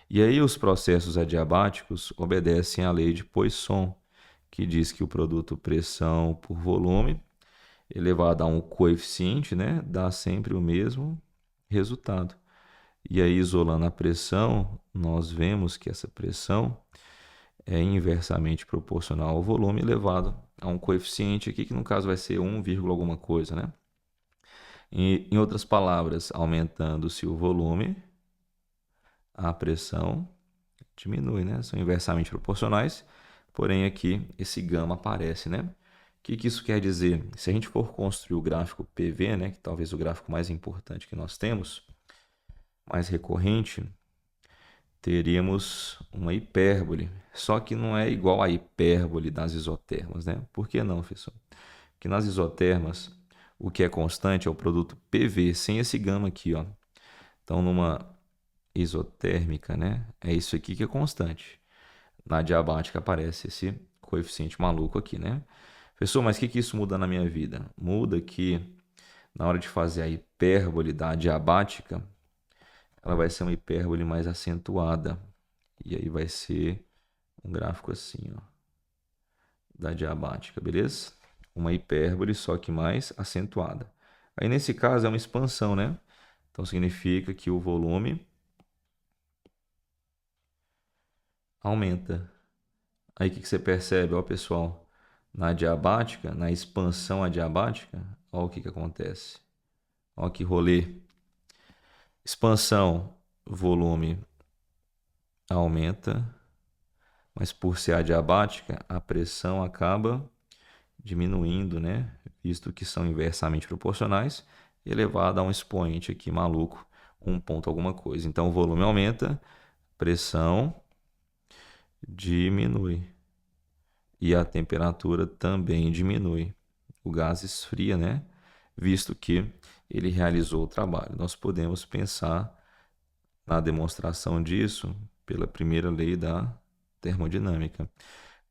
E aí os processos adiabáticos obedecem à lei de Poisson, que diz que o produto pressão por volume elevado a um coeficiente, né, dá sempre o mesmo resultado. E aí, isolando a pressão, nós vemos que essa pressão é inversamente proporcional ao volume elevado a um coeficiente aqui, que no caso vai ser 1, alguma coisa, né? E, em outras palavras, aumentando-se o volume, a pressão diminui, né? São inversamente proporcionais, porém aqui esse gama aparece, né? O que isso quer dizer? Se a gente for construir o gráfico PV, né, que talvez o gráfico mais importante que nós temos, mais recorrente, teríamos uma hipérbole, só que não é igual à hipérbole das isotermas, né? Por que não, professor? Porque nas isotermas, o que é constante é o produto PV, sem esse gama aqui, ó. Então, numa isotérmica, né, é isso aqui que é constante. Na diabática aparece esse coeficiente maluco aqui, né? Professor, mas o que isso muda na minha vida? Muda que na hora de fazer a hipérbole da diabática, ela vai ser uma hipérbole mais acentuada. E aí vai ser um gráfico assim, ó, da diabática, beleza? Uma hipérbole, só que mais acentuada. Aí nesse caso é uma expansão, né? Então significa que o volume aumenta. Aí o que você percebe, ó, pessoal? Na diabática, na expansão adiabática, ó o que acontece. Ó que rolê. Expansão, volume aumenta, mas por ser adiabática, a pressão acaba diminuindo, né? Visto que são inversamente proporcionais, elevado a um expoente aqui maluco, 1 ponto alguma coisa. Então o volume aumenta, pressão diminui e a temperatura também diminui. O gás esfria, né? Visto que ele realizou o trabalho. Nós podemos pensar na demonstração disso pela primeira lei da termodinâmica.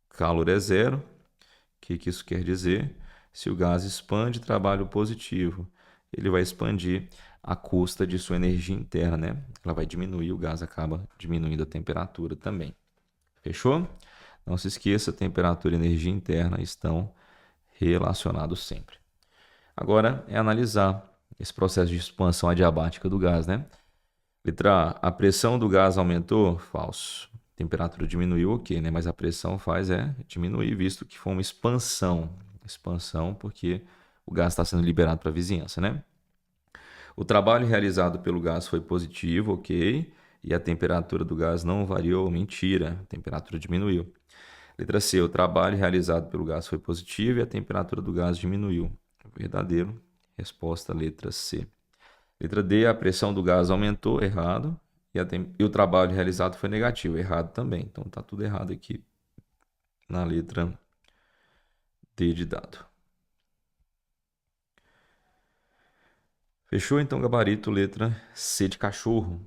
Calor é zero. O que isso quer dizer? Se o gás expande, trabalho positivo, ele vai expandir à custa de sua energia interna, né? Ela vai diminuir, o gás acaba diminuindo a temperatura também. Fechou? Não se esqueça, temperatura e energia interna estão relacionados sempre. Agora é analisar esse processo de expansão adiabática do gás, né? Letra A, a pressão do gás aumentou? Falso. A temperatura diminuiu, ok, né? Mas a pressão faz diminuir, visto que foi uma expansão. Expansão porque o gás está sendo liberado para a vizinhança, né? O trabalho realizado pelo gás foi positivo, ok. E a temperatura do gás não variou, mentira. A temperatura diminuiu. Letra C, o trabalho realizado pelo gás foi positivo e a temperatura do gás diminuiu. Verdadeiro. Resposta letra C. Letra D, a pressão do gás aumentou, errado. E o trabalho realizado foi negativo, errado também. Então está tudo errado aqui na letra D de dado. Fechou? Então, gabarito, letra C de cachorro.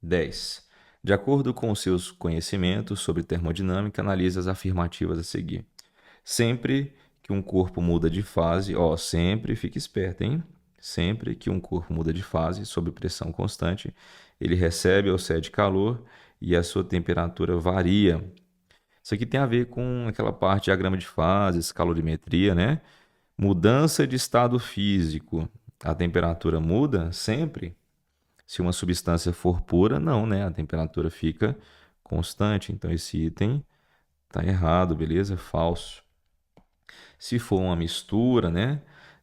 10. De acordo com seus conhecimentos sobre termodinâmica, analise as afirmativas a seguir. Sempre que um corpo muda de fase, sempre fique esperto, hein? Sempre que um corpo muda de fase sob pressão constante, ele recebe ou cede calor e a sua temperatura varia. Isso aqui tem a ver com aquela parte diagrama de fases, calorimetria, né? Mudança de estado físico. A temperatura muda sempre? Se uma substância for pura, não, né? A temperatura fica constante. Então esse item está errado, beleza? Falso. Se for uma mistura, né?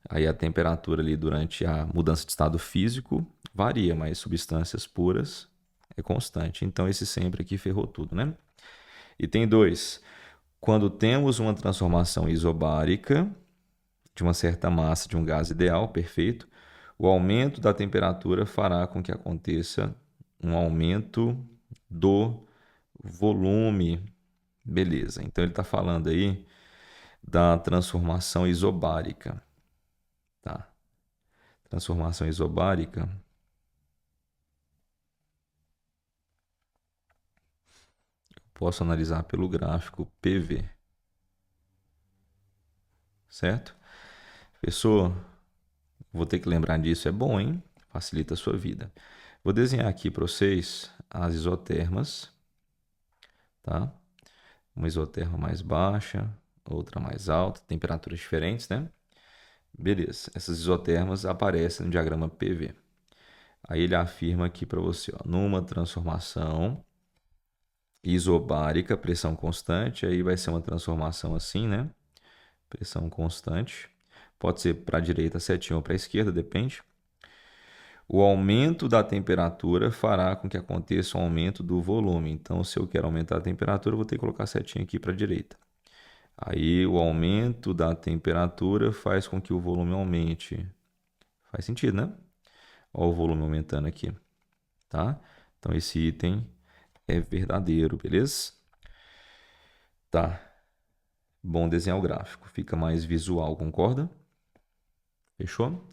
Aí a temperatura ali durante a mudança de estado físico varia, mas substâncias puras é constante. Então esse sempre aqui ferrou tudo, né? Item 2. Quando temos uma transformação isobárica de uma certa massa de um gás ideal, perfeito, o aumento da temperatura fará com que aconteça um aumento do volume. Beleza, então ele está falando aí da transformação isobárica. Tá? Transformação isobárica. Posso analisar pelo gráfico PV. Certo? Professor, vou ter que lembrar disso, é bom, hein? Facilita a sua vida. Vou desenhar aqui para vocês as isotermas, tá? Uma isoterma mais baixa, outra mais alta, temperaturas diferentes, né? Beleza, essas isotermas aparecem no diagrama PV. Aí ele afirma aqui para você, numa transformação isobárica, pressão constante, aí vai ser uma transformação assim, né? Pressão constante. Pode ser para a direita setinha ou para a esquerda, depende. O aumento da temperatura fará com que aconteça um aumento do volume. Então, se eu quero aumentar a temperatura, eu vou ter que colocar a setinha aqui para a direita. Aí, o aumento da temperatura faz com que o volume aumente. Faz sentido, né? Olha o volume aumentando aqui, tá? Então, esse item é verdadeiro, beleza? Tá. Bom desenhar o gráfico. Fica mais visual, concorda? Fechou?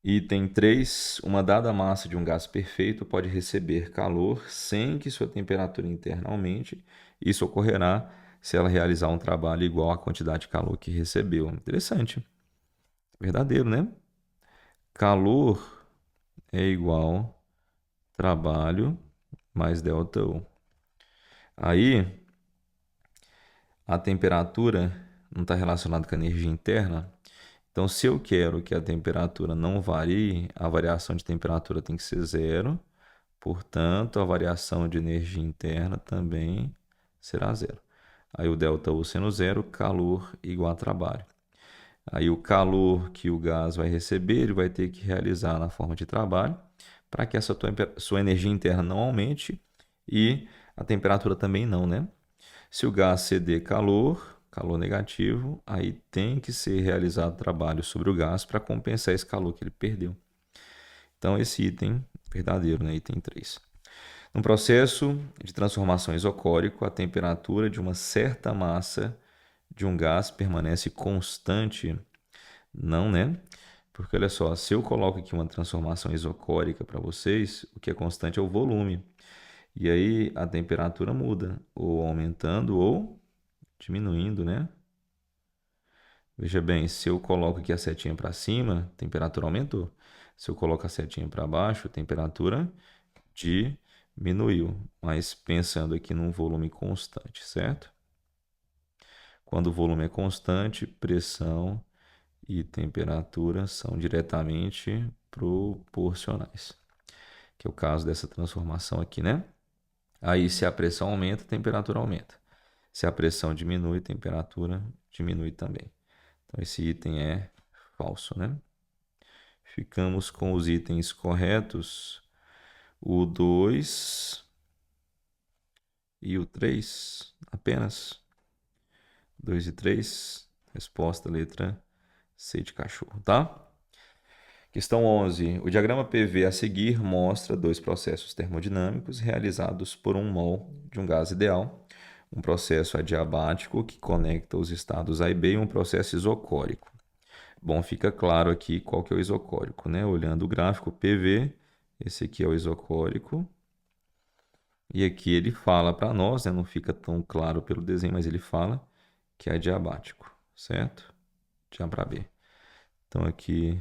Item 3. Uma dada massa de um gás perfeito pode receber calor sem que sua temperatura interna aumente. Isso ocorrerá se ela realizar um trabalho igual à quantidade de calor que recebeu. Interessante. Verdadeiro, né? Calor é igual trabalho mais ΔU. Aí, a temperatura não está relacionada com a energia interna. Então, se eu quero que a temperatura não varie, a variação de temperatura tem que ser zero. Portanto, a variação de energia interna também será zero. Aí o ΔU sendo zero, calor igual a trabalho. Aí o calor que o gás vai receber, ele vai ter que realizar na forma de trabalho para que essa sua energia interna não aumente e a temperatura também não, né? Se o gás ceder calor, calor negativo, aí tem que ser realizado trabalho sobre o gás para compensar esse calor que ele perdeu. Então, esse item verdadeiro, né? Item 3. No processo de transformação isocórico, a temperatura de uma certa massa de um gás permanece constante. Não, né? Porque olha só, se eu coloco aqui uma transformação isocórica para vocês, o que é constante é o volume. E aí a temperatura muda, ou aumentando ou diminuindo, né? Veja bem, se eu coloco aqui a setinha para cima, a temperatura aumentou. Se eu coloco a setinha para baixo, a temperatura diminuiu. Mas pensando aqui num volume constante, certo? Quando o volume é constante, pressão e temperatura são diretamente proporcionais, que é o caso dessa transformação aqui, né? Aí, se a pressão aumenta, a temperatura aumenta. Se a pressão diminui, a temperatura diminui também. Então, esse item é falso, né? Ficamos com os itens corretos, o 2 e o 3 apenas. 2 e 3, resposta letra C de cachorro, tá? Questão 11. O diagrama PV a seguir mostra dois processos termodinâmicos realizados por um mol de um gás ideal, um processo adiabático que conecta os estados A e B e um processo isocórico. Bom, fica claro aqui qual que é o isocórico, né? Olhando o gráfico PV, esse aqui é o isocórico. E aqui ele fala para nós, né? Não fica tão claro pelo desenho, mas ele fala que é adiabático, certo? De A para B. Então aqui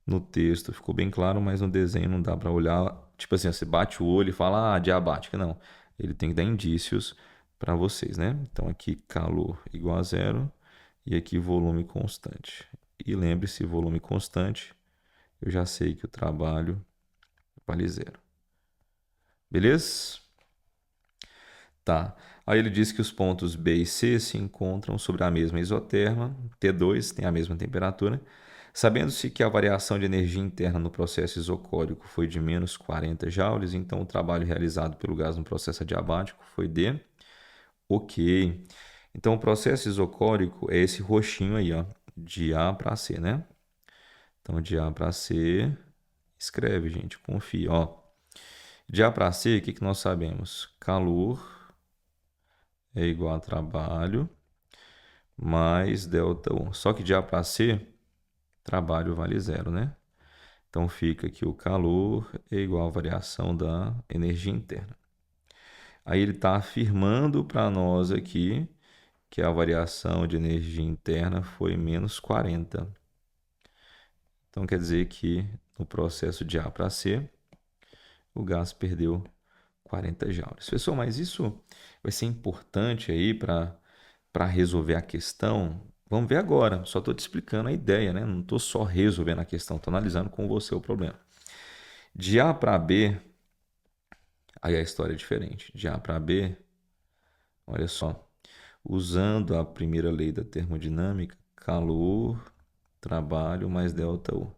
no texto ficou bem claro, mas no desenho não dá para olhar. Tipo assim, você bate o olho e fala, ah, diabática. Não. Ele tem que dar indícios para vocês, né? Então aqui calor igual a zero e aqui volume constante. E lembre-se, volume constante, eu já sei que o trabalho vale zero. Beleza? Tá. Aí ele diz que os pontos B e C se encontram sobre a mesma isoterma, T2 tem a mesma temperatura. Sabendo-se que a variação de energia interna no processo isocórico foi de menos 40 joules, então o trabalho realizado pelo gás no processo adiabático foi de OK. Então o processo isocórico é esse roxinho aí, ó, de A para C, né? Então de A para C, escreve, gente, confia, ó. De A para C, o que nós sabemos? Calor é igual a trabalho mais ΔU. Só que de A para C, trabalho vale zero, né? Então fica que o calor é igual à variação da energia interna. Aí ele está afirmando para nós aqui que a variação de energia interna foi menos 40. Então quer dizer que no processo de A para C, o gás perdeu 40 joules. Pessoal, mas isso vai ser importante aí para resolver a questão. Vamos ver agora. Só estou te explicando a ideia, né? Não estou só resolvendo a questão, estou analisando com você o problema. De A para B, aí a história é diferente. De A para B, olha só. Usando a primeira lei da termodinâmica, calor, trabalho mais ΔU.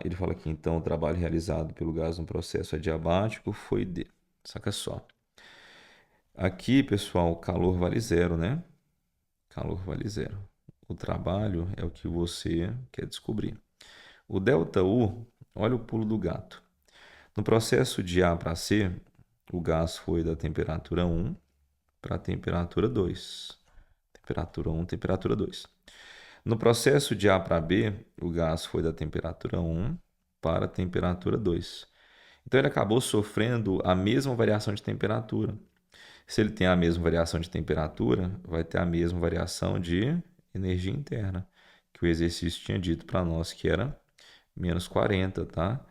Ele fala aqui, então, o trabalho realizado pelo gás no processo adiabático foi D. Saca só. Aqui, pessoal, o calor vale zero, né? Calor vale zero. O trabalho é o que você quer descobrir. O ΔU, olha o pulo do gato. No processo de A para C, o gás foi da temperatura 1 para a temperatura 2. Temperatura 1, temperatura 2. No processo de A para B, o gás foi da temperatura 1 para a temperatura 2. Então ele acabou sofrendo a mesma variação de temperatura. Se ele tem a mesma variação de temperatura, vai ter a mesma variação de energia interna, que o exercício tinha dito para nós que era menos 40, tá?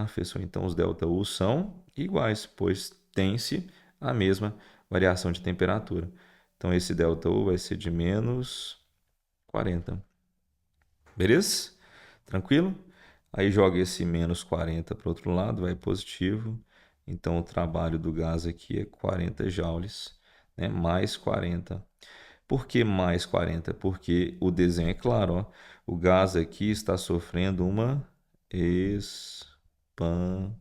Professor, então os ΔU são iguais, pois tem-se a mesma variação de temperatura. Então esse ΔU vai ser de menos 40. Beleza? Tranquilo? Aí joga esse menos 40 para o outro lado, vai positivo. Então o trabalho do gás aqui é 40 joules, né? Mais 40. Por que mais 40? Porque o desenho é claro, ó. O gás aqui está sofrendo uma expansão.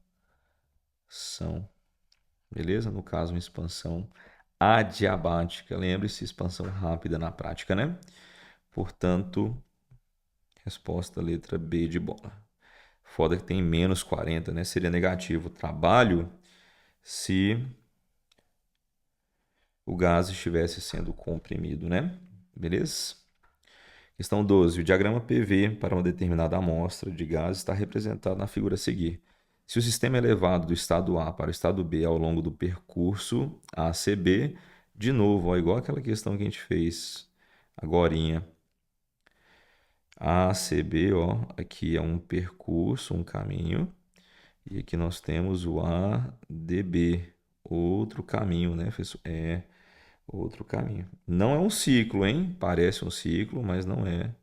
Beleza? No caso, uma expansão adiabática. Lembre-se, expansão rápida na prática, né? Portanto, resposta letra B de bola. Foda que tem menos 40, né? Seria negativo. Trabalho se o gás estivesse sendo comprimido, né? Beleza? Questão 12. O diagrama PV para uma determinada amostra de gás está representado na figura a seguir. Se o sistema é levado do estado A para o estado B ao longo do percurso ACB, de novo, ó, igual aquela questão que a gente fez agorinha. ACB, ó, aqui é um percurso, um caminho, e aqui nós temos o ADB, outro caminho, né, professor? É outro caminho. Não é um ciclo, hein? Parece um ciclo, mas não é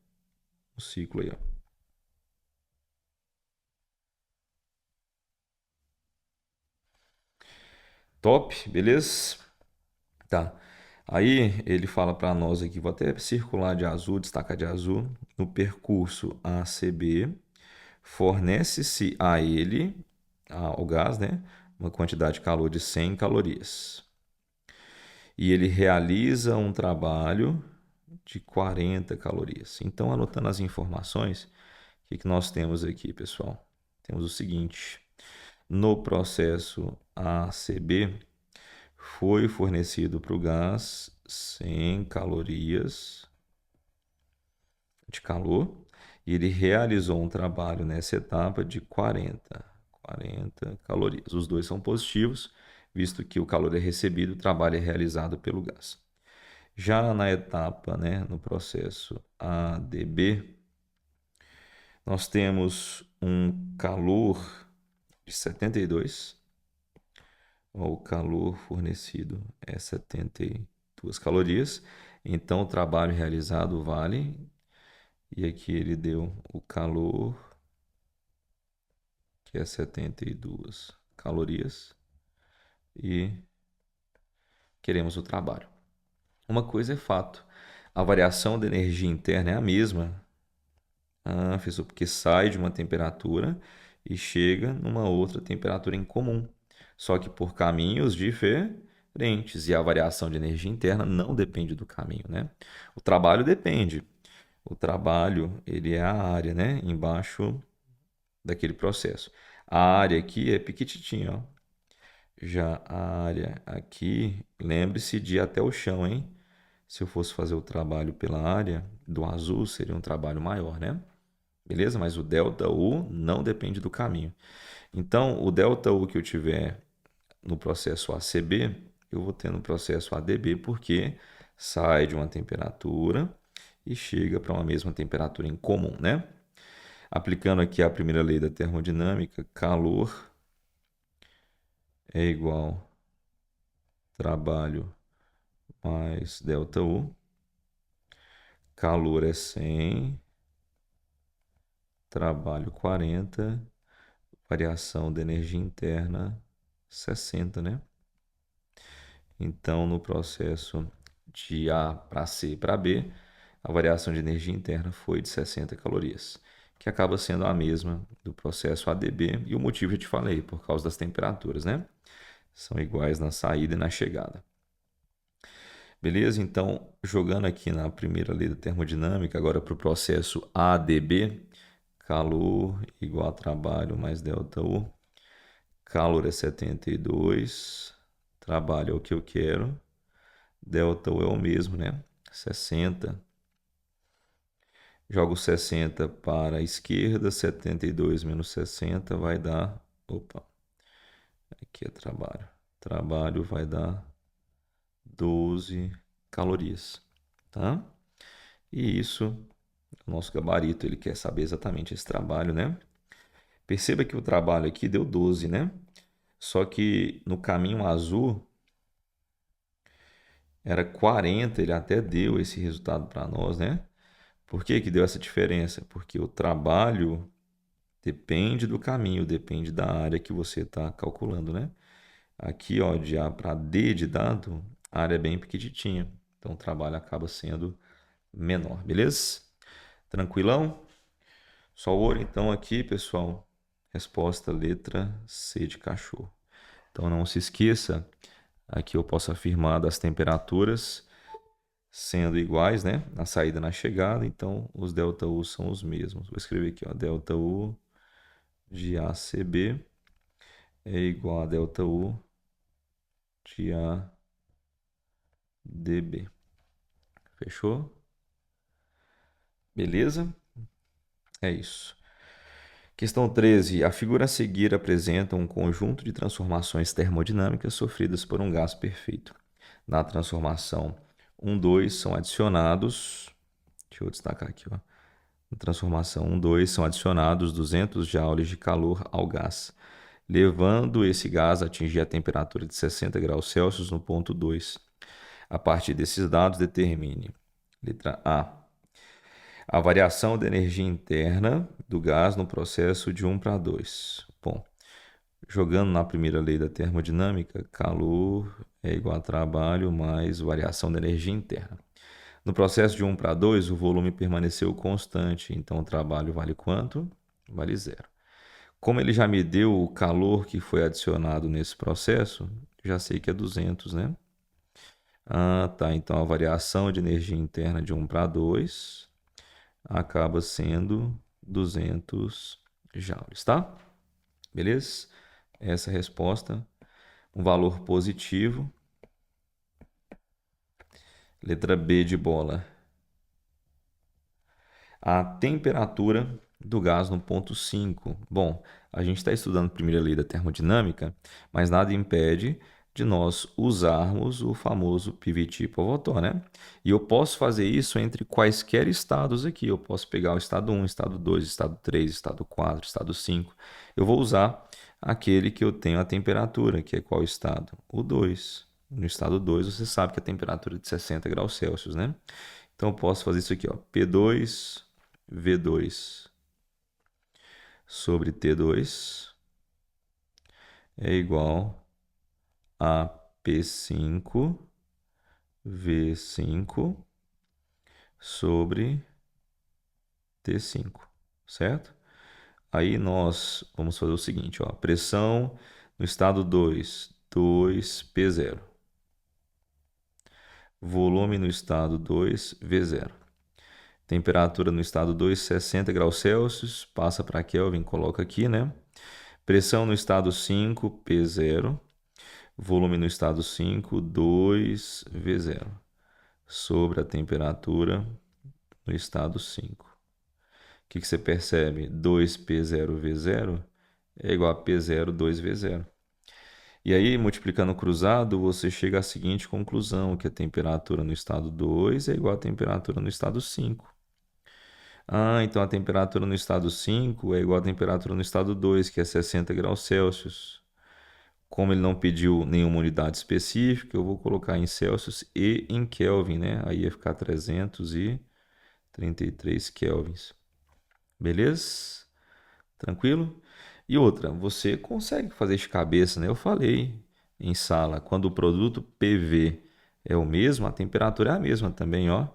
um ciclo aí, ó. Top, beleza? Tá. Aí ele fala para nós aqui, vou até circular de azul, destacar de azul, no percurso ACB, fornece-se a ele, ao gás, né, uma quantidade de calor de 100 calorias. E ele realiza um trabalho de 40 calorias. Então, anotando as informações, o que nós temos aqui, pessoal? Temos o seguinte: no processo ACB, foi fornecido para o gás 100 calorias de calor e ele realizou um trabalho nessa etapa de 40 calorias. Os dois são positivos, visto que o calor é recebido, o trabalho é realizado pelo gás. Já na etapa, né, no processo ADB, nós temos um calor de 72. O calor fornecido é 72 calorias. Então, o trabalho realizado vale. E aqui ele deu o calor, que é 72 calorias. E queremos o trabalho. Uma coisa é fato: a variação da energia interna é a mesma. Professor, porque sai de uma temperatura e chega numa outra temperatura em comum, só que por caminhos diferentes. E a variação de energia interna não depende do caminho, né? O trabalho depende. O trabalho, ele é a área, né? Embaixo daquele processo. A área aqui é piquititinha, ó. Já a área aqui, lembre-se de ir até o chão, hein? Se eu fosse fazer o trabalho pela área do azul, seria um trabalho maior, né? Beleza? Mas o ΔU não depende do caminho. Então, o ΔU que eu tiver no processo ACB, eu vou ter no processo ADB, porque sai de uma temperatura e chega para uma mesma temperatura em comum, né? Aplicando aqui a primeira lei da termodinâmica, calor é igual trabalho mais ΔU. Calor é 100, trabalho 40, variação da energia interna 60, né? Então, no processo de A para C para B, a variação de energia interna foi de 60 calorias, que acaba sendo a mesma do processo ADB, e o motivo eu te falei, por causa das temperaturas, né? São iguais na saída e na chegada. Beleza? Então, jogando aqui na primeira lei da termodinâmica, agora para o processo ADB, calor igual a trabalho mais ΔU. Calor é 72, trabalho é o que eu quero, ΔU é o mesmo, né? 60. Jogo 60 para a esquerda, 72 menos 60 vai dar. Opa, aqui é trabalho. Trabalho vai dar 12 calorias, tá? E isso, o nosso gabarito, ele quer saber exatamente esse trabalho, né? Perceba que o trabalho aqui deu 12, né? Só que no caminho azul era 40, ele até deu esse resultado para nós, né? Por que que deu essa diferença? Porque o trabalho depende do caminho, depende da área que você está calculando, né? Aqui, ó, de A para D de dado, a área é bem pequititinha. Então, o trabalho acaba sendo menor, beleza? Tranquilão? Só o ouro, então, aqui, pessoal. Resposta letra C de cachorro. Então, não se esqueça, aqui eu posso afirmar das temperaturas sendo iguais, né? Na saída e na chegada, então os ΔU são os mesmos. Vou escrever aqui, ó, ΔU de ACB é igual a ΔU de ADB. Fechou? Beleza? É isso. Questão 13. A figura a seguir apresenta um conjunto de transformações termodinâmicas sofridas por um gás perfeito. Na transformação 1, 2 são adicionados. Deixa eu destacar aqui, ó. Na transformação 1, 2 são adicionados 200 joules de calor ao gás, levando esse gás a atingir a temperatura de 60 graus Celsius no ponto 2. A partir desses dados, determine. Letra A. A variação da energia interna do gás no processo de 1 para 2. Bom, jogando na primeira lei da termodinâmica, calor é igual a trabalho mais variação da energia interna. No processo de 1 para 2, o volume permaneceu constante, então o trabalho vale quanto? Vale zero. Como ele já me deu o calor que foi adicionado nesse processo, já sei que é 200, né? Tá. Então a variação de energia interna de 1 para 2 acaba sendo 200 joules, tá? Beleza? Essa é a resposta. Um valor positivo. Letra B de bola. A temperatura do gás no ponto 5. Bom, a gente está estudando a primeira lei da termodinâmica, mas nada impede de nós usarmos o famoso PVT Povotor, né? E eu posso fazer isso entre quaisquer estados aqui. Eu posso pegar o estado 1, estado 2, estado 3, estado 4, estado 5. Eu vou usar aquele que eu tenho a temperatura, que é qual estado? O 2. No estado 2, você sabe que a temperatura é de 60 graus Celsius, né? Então, eu posso fazer isso aqui, ó. P2 V2 sobre T2 é igual a P5 V5 sobre T5, certo? Aí nós vamos fazer o seguinte, ó, pressão no estado 2, 2P0. Volume no estado 2, V0. Temperatura no estado 2, 60 graus Celsius, passa para Kelvin, coloca aqui, né? Pressão no estado 5, P0. Volume no estado 5, 2V0. Sobre a temperatura no estado 5. O que você percebe? 2P0V0 é igual a P0, 2V0. E aí, multiplicando o cruzado, você chega à seguinte conclusão, que a temperatura no estado 2 é igual à temperatura no estado 5. Então a temperatura no estado 5 é igual à temperatura no estado 2, que é 60 graus Celsius. Como ele não pediu nenhuma unidade específica, eu vou colocar em Celsius e em Kelvin, né? Aí ia ficar 333 kelvins. Beleza? Tranquilo? E outra, você consegue fazer de cabeça, né? Eu falei em sala, quando o produto PV é o mesmo, a temperatura é a mesma também, ó.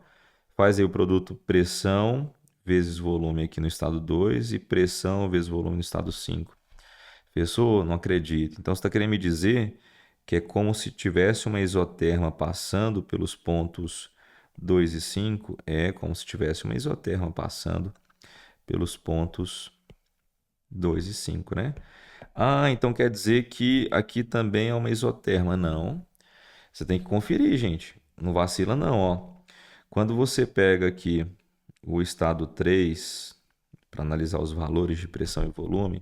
Faz aí o produto pressão vezes volume aqui no estado 2 e pressão vezes volume no estado 5. Pessoa, não acredito. Então você está querendo me dizer que é como se tivesse uma isoterma passando pelos pontos 2 e 5? É como se tivesse uma isoterma passando pelos pontos 2 e 5, né? Então quer dizer que aqui também é uma isoterma. Não. Você tem que conferir, gente. Não vacila não, ó. Quando você pega aqui o estado 3 para analisar os valores de pressão e volume,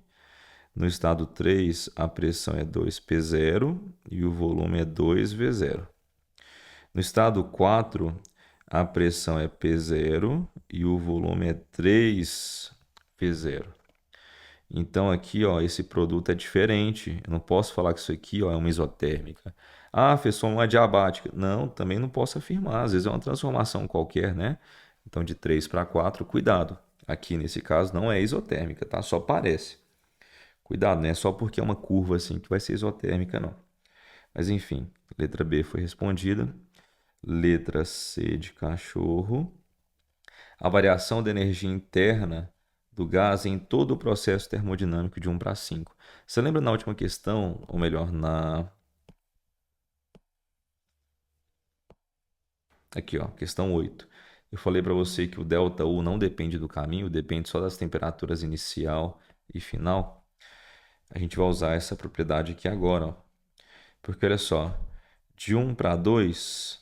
no estado 3 a pressão é 2P0 e o volume é 2V0. No estado 4 a pressão é P0 e o volume é 3V0. Então aqui, ó, esse produto é diferente. Eu não posso falar que isso aqui, ó, é uma isotérmica. Fez só uma adiabática. Não, também não posso afirmar. Às vezes é uma transformação qualquer, né? Então de 3 para 4, cuidado. Aqui nesse caso não é isotérmica, tá? Só parece. Cuidado, não é só porque é uma curva assim que vai ser isotérmica, não. Mas enfim, letra B foi respondida. Letra C de cachorro. A variação da energia interna do gás em todo o processo termodinâmico de 1 para 5. Você lembra na última questão, ou melhor, aqui, ó, questão 8. Eu falei para você que o ΔU não depende do caminho, depende só das temperaturas inicial e final. A gente vai usar essa propriedade aqui agora, ó. Porque olha só, de 1 para 2,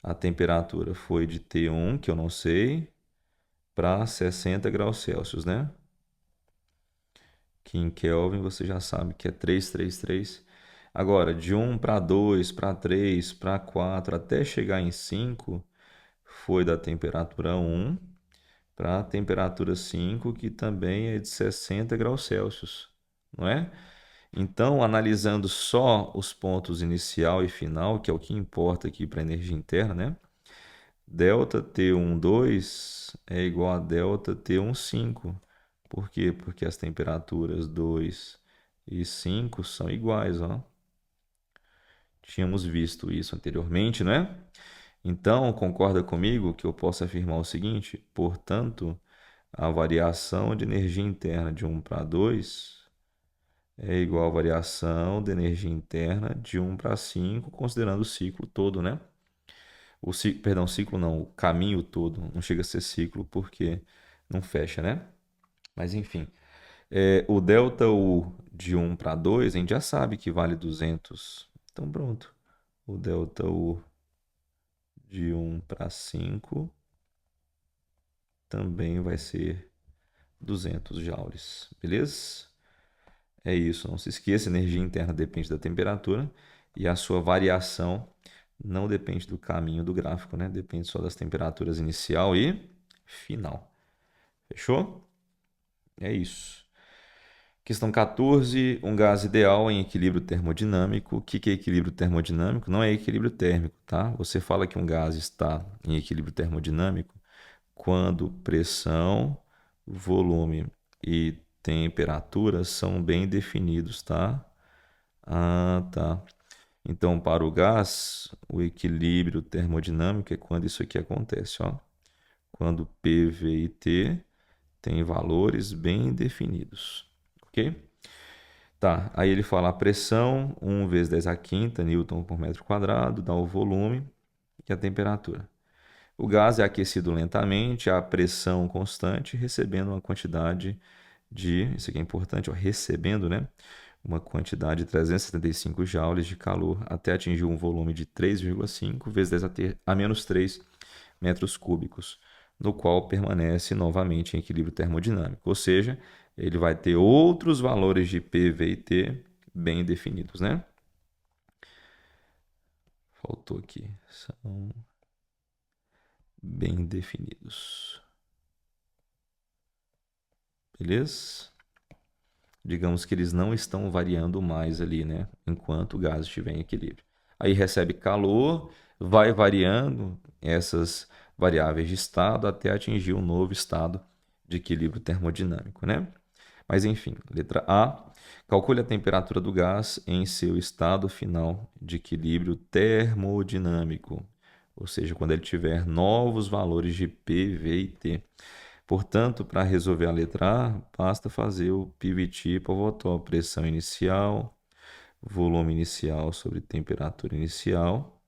A temperatura foi de T1, que eu não sei, para 60 graus Celsius, né? Que em Kelvin você já sabe que é 333. Agora, de 1 para 2, para 3, para 4, até chegar em 5, foi da temperatura 1 para a temperatura 5, que também é de 60 graus Celsius, não é? Então, analisando só os pontos inicial e final, que é o que importa aqui para a energia interna, né? Delta T12 é igual a delta T15. Por quê? Porque as temperaturas 2 e 5 são iguais, ó. Tínhamos visto isso anteriormente, né? Então, concorda comigo que eu posso afirmar o seguinte: portanto, a variação de energia interna de 1 para 2 é igual à variação de energia interna de 1 para 5, considerando o ciclo todo, né? O ciclo, perdão, ciclo não, o caminho todo. Não chega a ser ciclo porque não fecha, né? Mas enfim, o delta U de 1 para 2 a gente já sabe que vale 200. Então pronto. O delta U de 1 para 5 também vai ser 200 joules, beleza? É isso, não se esqueça, energia interna depende da temperatura e a sua variação não depende do caminho do gráfico, né? Depende só das temperaturas inicial e final. Fechou? É isso. Questão 14. Um gás ideal em equilíbrio termodinâmico. O que é equilíbrio termodinâmico? Não é equilíbrio térmico, tá? Você fala que um gás está em equilíbrio termodinâmico quando pressão, volume e temperatura são bem definidos, tá? Ah, tá. Então, para o gás, o equilíbrio termodinâmico é quando isso aqui acontece, ó. Quando P, V e T têm valores bem definidos, ok? Tá, aí ele fala a pressão, 1 vezes 10 a quinta newton por metro quadrado, dá o volume e a temperatura. O gás é aquecido lentamente a pressão constante, recebendo uma quantidade isso aqui é importante, ó, recebendo, né, uma quantidade de 375 joules de calor até atingir um volume de 3,5 vezes 10 a menos 3 metros cúbicos, no qual permanece novamente em equilíbrio termodinâmico. Ou seja, ele vai ter outros valores de P, V e T bem definidos, né? Faltou aqui. São bem definidos. Beleza? Digamos que eles não estão variando mais ali, né? Enquanto o gás estiver em equilíbrio. Aí recebe calor, vai variando essas variáveis de estado até atingir um novo estado de equilíbrio termodinâmico, né? Mas enfim, letra A. Calcule a temperatura do gás em seu estado final de equilíbrio termodinâmico, ou seja, quando ele tiver novos valores de P, V e T. Portanto, para resolver a letra A, basta fazer o PVT Povoltó, pressão inicial, volume inicial sobre temperatura inicial,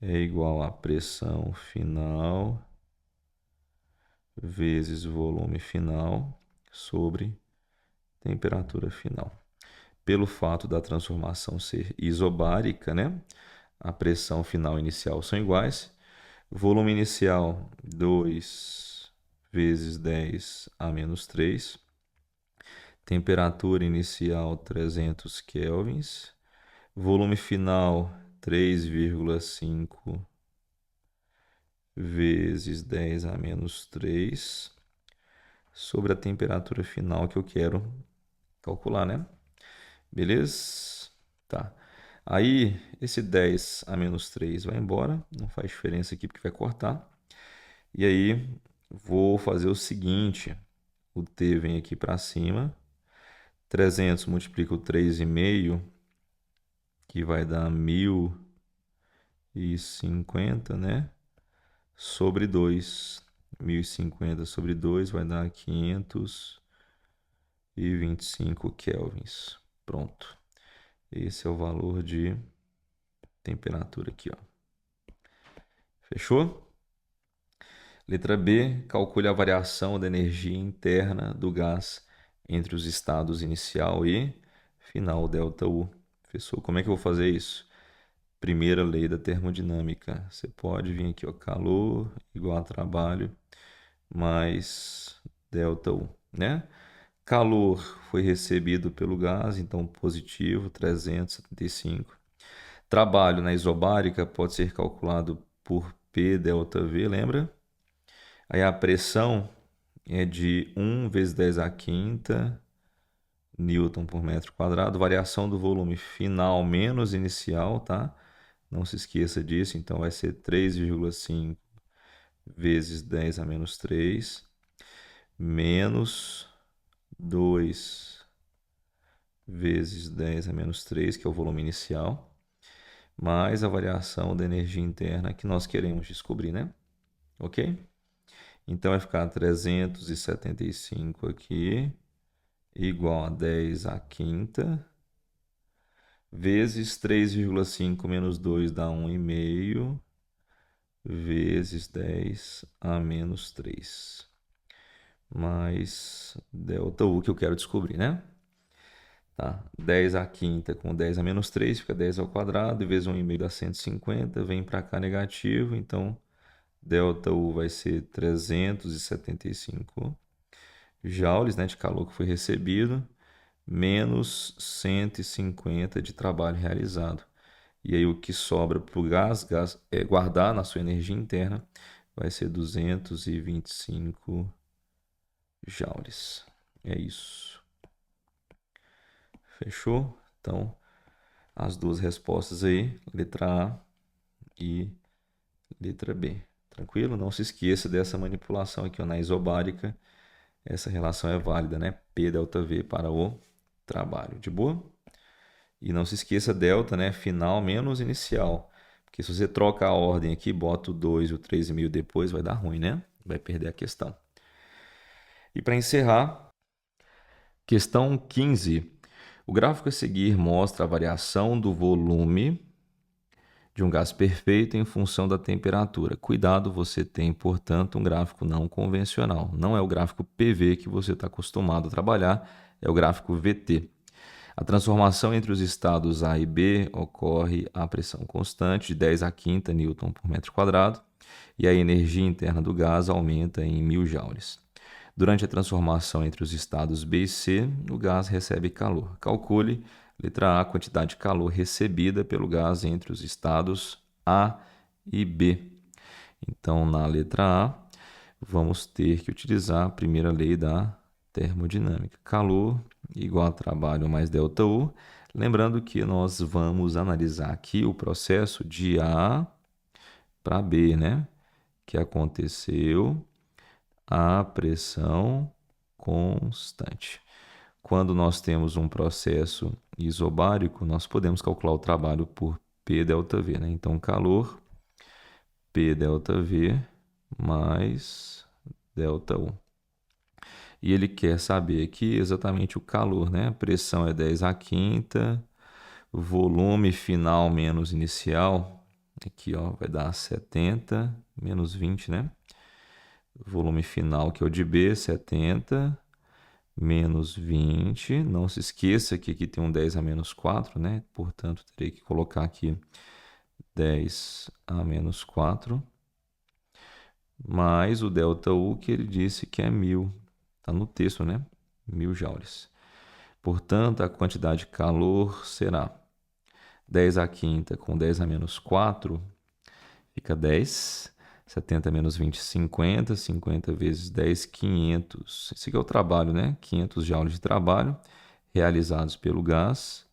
é igual a pressão final vezes volume final sobre temperatura final. Pelo fato da transformação ser isobárica, né? A pressão final e inicial são iguais. Volume inicial, 2 vezes 10 a menos 3. Temperatura inicial, 300 kelvins. Volume final, 3,5 vezes 10 a menos 3 sobre a temperatura final que eu quero calcular, né? Beleza? Tá. Aí, esse 10 a menos 3 vai embora, não faz diferença aqui porque vai cortar. E aí, vou fazer o seguinte, o T vem aqui para cima, 300 multiplica o 3,5, que vai dar 1050, né? Sobre 2. 1050 sobre 2 vai dar 525 kelvins. Pronto. Esse é o valor de temperatura aqui, ó. Fechou? Letra B, calcule a variação da energia interna do gás entre os estados inicial e final, delta U. Fechou? Como é que eu vou fazer isso? primeira lei da termodinâmica. Você pode vir aqui, ó, calor igual a trabalho mais ΔU, né? Calor foi recebido pelo gás, então positivo, 375. Trabalho na isobárica pode ser calculado por P ΔV, lembra? Aí a pressão é de 1 vezes 10 a quinta Newton por metro quadrado. Variação do volume final menos inicial, tá? Não se esqueça disso. Então vai ser 3,5 vezes 10 a menos 3 menos 2 vezes 10 a menos 3, que é o volume inicial, mais a variação da energia interna que nós queremos descobrir, né? Ok? Então vai ficar 375 aqui, igual a 10 à quinta, vezes 3,5 menos 2 dá 1,5, vezes 10 a menos 3, mais ΔU que eu quero descobrir, né? Tá? 10 à quinta com 10 a menos 3 fica 10 ao quadrado, e vezes 1,5 dá 150, vem para cá negativo, então ΔU vai ser 375 joules, né, de calor que foi recebido, menos 150 de trabalho realizado. E aí o que sobra para o gás guardar na sua energia interna vai ser 225 joules. É isso. Fechou? Então, as duas respostas aí, letra A e letra B. Tranquilo? Não se esqueça dessa manipulação aqui, ó, na isobárica. Essa relação é válida, né? P ΔV para o trabalho. De boa? E não se esqueça delta, né? Final menos inicial. Porque se você troca a ordem aqui, bota o 2 e o 3,5 depois, vai dar ruim, né? Vai perder a questão. E para encerrar, questão 15. O gráfico a seguir mostra a variação do volume de um gás perfeito em função da temperatura. Cuidado, você tem, portanto, um gráfico não convencional. Não é o gráfico PV que você está acostumado a trabalhar, é o gráfico VT. A transformação entre os estados A e B ocorre a pressão constante de 10 a quinta Newton por metro quadrado e a energia interna do gás aumenta em 1000 joules. Durante a transformação entre os estados B e C, o gás recebe calor. Calcule, letra A, a quantidade de calor recebida pelo gás entre os estados A e B. Então, na letra A, vamos ter que utilizar a primeira lei da termodinâmica. Calor igual a trabalho mais ΔU. Lembrando que nós vamos analisar aqui o processo de A para B, né? Que aconteceu a pressão constante. Quando nós temos um processo isobárico, nós podemos calcular o trabalho por P ΔV, né? Então, calor P ΔV mais ΔU. E ele quer saber aqui exatamente o calor, né? A pressão é 10 à quinta, volume final menos inicial, aqui ó, vai dar 70 menos 20, né? Volume final, que é o de B, 70 menos 20. Não se esqueça que aqui tem um 10 a menos 4, né? Portanto, terei que colocar aqui 10 a menos 4, mais o ΔU, que ele disse que é 1000. Está no texto, né? 1000 joules. Portanto, a quantidade de calor será 10 à quinta com 10 a menos 4, fica 10. 70 menos 20, 50. 50 vezes 10, 500. Esse aqui é o trabalho, né? 500 joules de trabalho realizados pelo gás,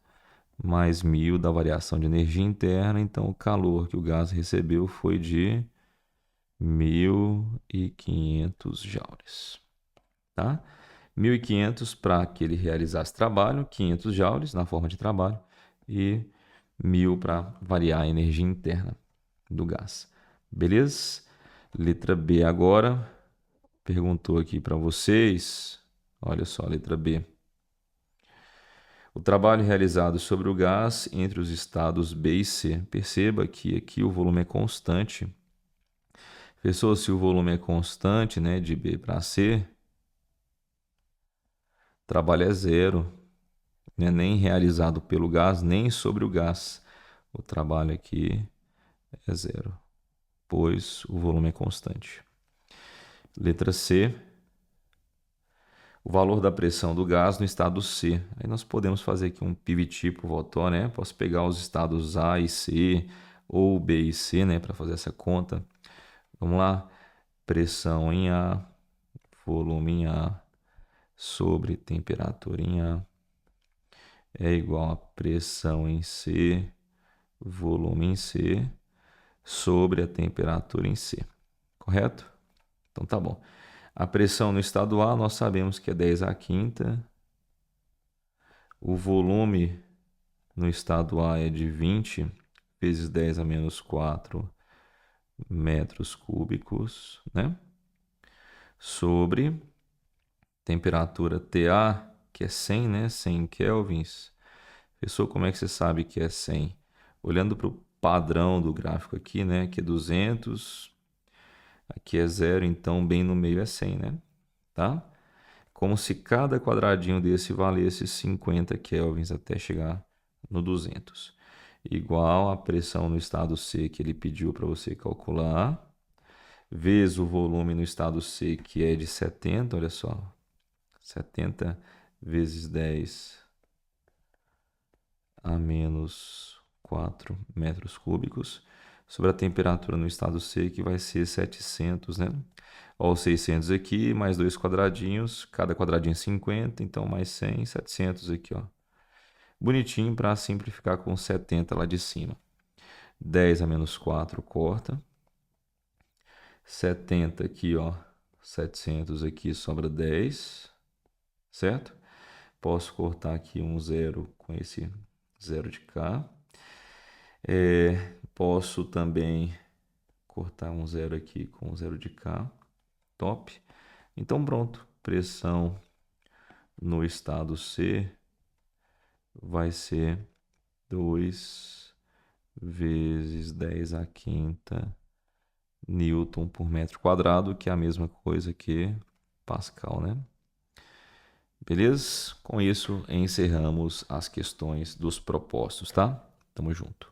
mais 1000 da variação de energia interna. Então, o calor que o gás recebeu foi de 1.500 joules. Tá? 1.500 para que ele realizasse trabalho, 500 joules na forma de trabalho e 1000 para variar a energia interna do gás. Beleza? Letra B agora. Perguntou aqui para vocês. Olha só, letra B. O trabalho realizado sobre o gás entre os estados B e C. Perceba que aqui o volume é constante. Pessoal, se o volume é constante, né, de B para C, trabalho é zero, né? Nem realizado pelo gás, nem sobre o gás. O trabalho aqui é zero, pois o volume é constante. Letra C. O valor da pressão do gás no estado C. Aí nós podemos fazer aqui um PVT por Votó, né? Posso pegar os estados A e C, ou B e C, né? Para fazer essa conta. Vamos lá. Pressão em A, volume em A, sobre temperatura em A, é igual a pressão em C, volume em C, sobre a temperatura em C. Correto? Então tá bom. A pressão no estado A nós sabemos que é 10 a quinta. O volume no estado A é de 20 vezes 10 a menos 4 metros cúbicos, né? Sobre temperatura TA, que é 100, né? 100 kelvins. Pessoal, como é que você sabe que é 100? Olhando para o padrão do gráfico aqui, né? Que é 200, aqui é 0, então bem no meio é 100, né? Tá? Como se cada quadradinho desse valesse 50 kelvins até chegar no 200. Igual a pressão no estado C que ele pediu para você calcular, vezes o volume no estado C que é de 70, olha só, 70 vezes 10 a menos 4 metros cúbicos, sobre a temperatura no estado C, que vai ser 700, né? Ó, os 600 aqui, mais dois quadradinhos, cada quadradinho 50, então mais 100, 700 aqui, ó. Bonitinho para simplificar com 70 lá de cima. 10 a menos 4 corta. 70 aqui, ó. 700 aqui, sobra 10, certo? Posso cortar aqui um zero com esse zero de cá. Posso também cortar um zero aqui com um zero de cá. Top. Então pronto. Pressão no estado C vai ser 2 vezes 10 a quinta Newton por metro quadrado, que é a mesma coisa que Pascal, né? Beleza? Com isso, encerramos as questões dos propostos, tá? Tamo junto.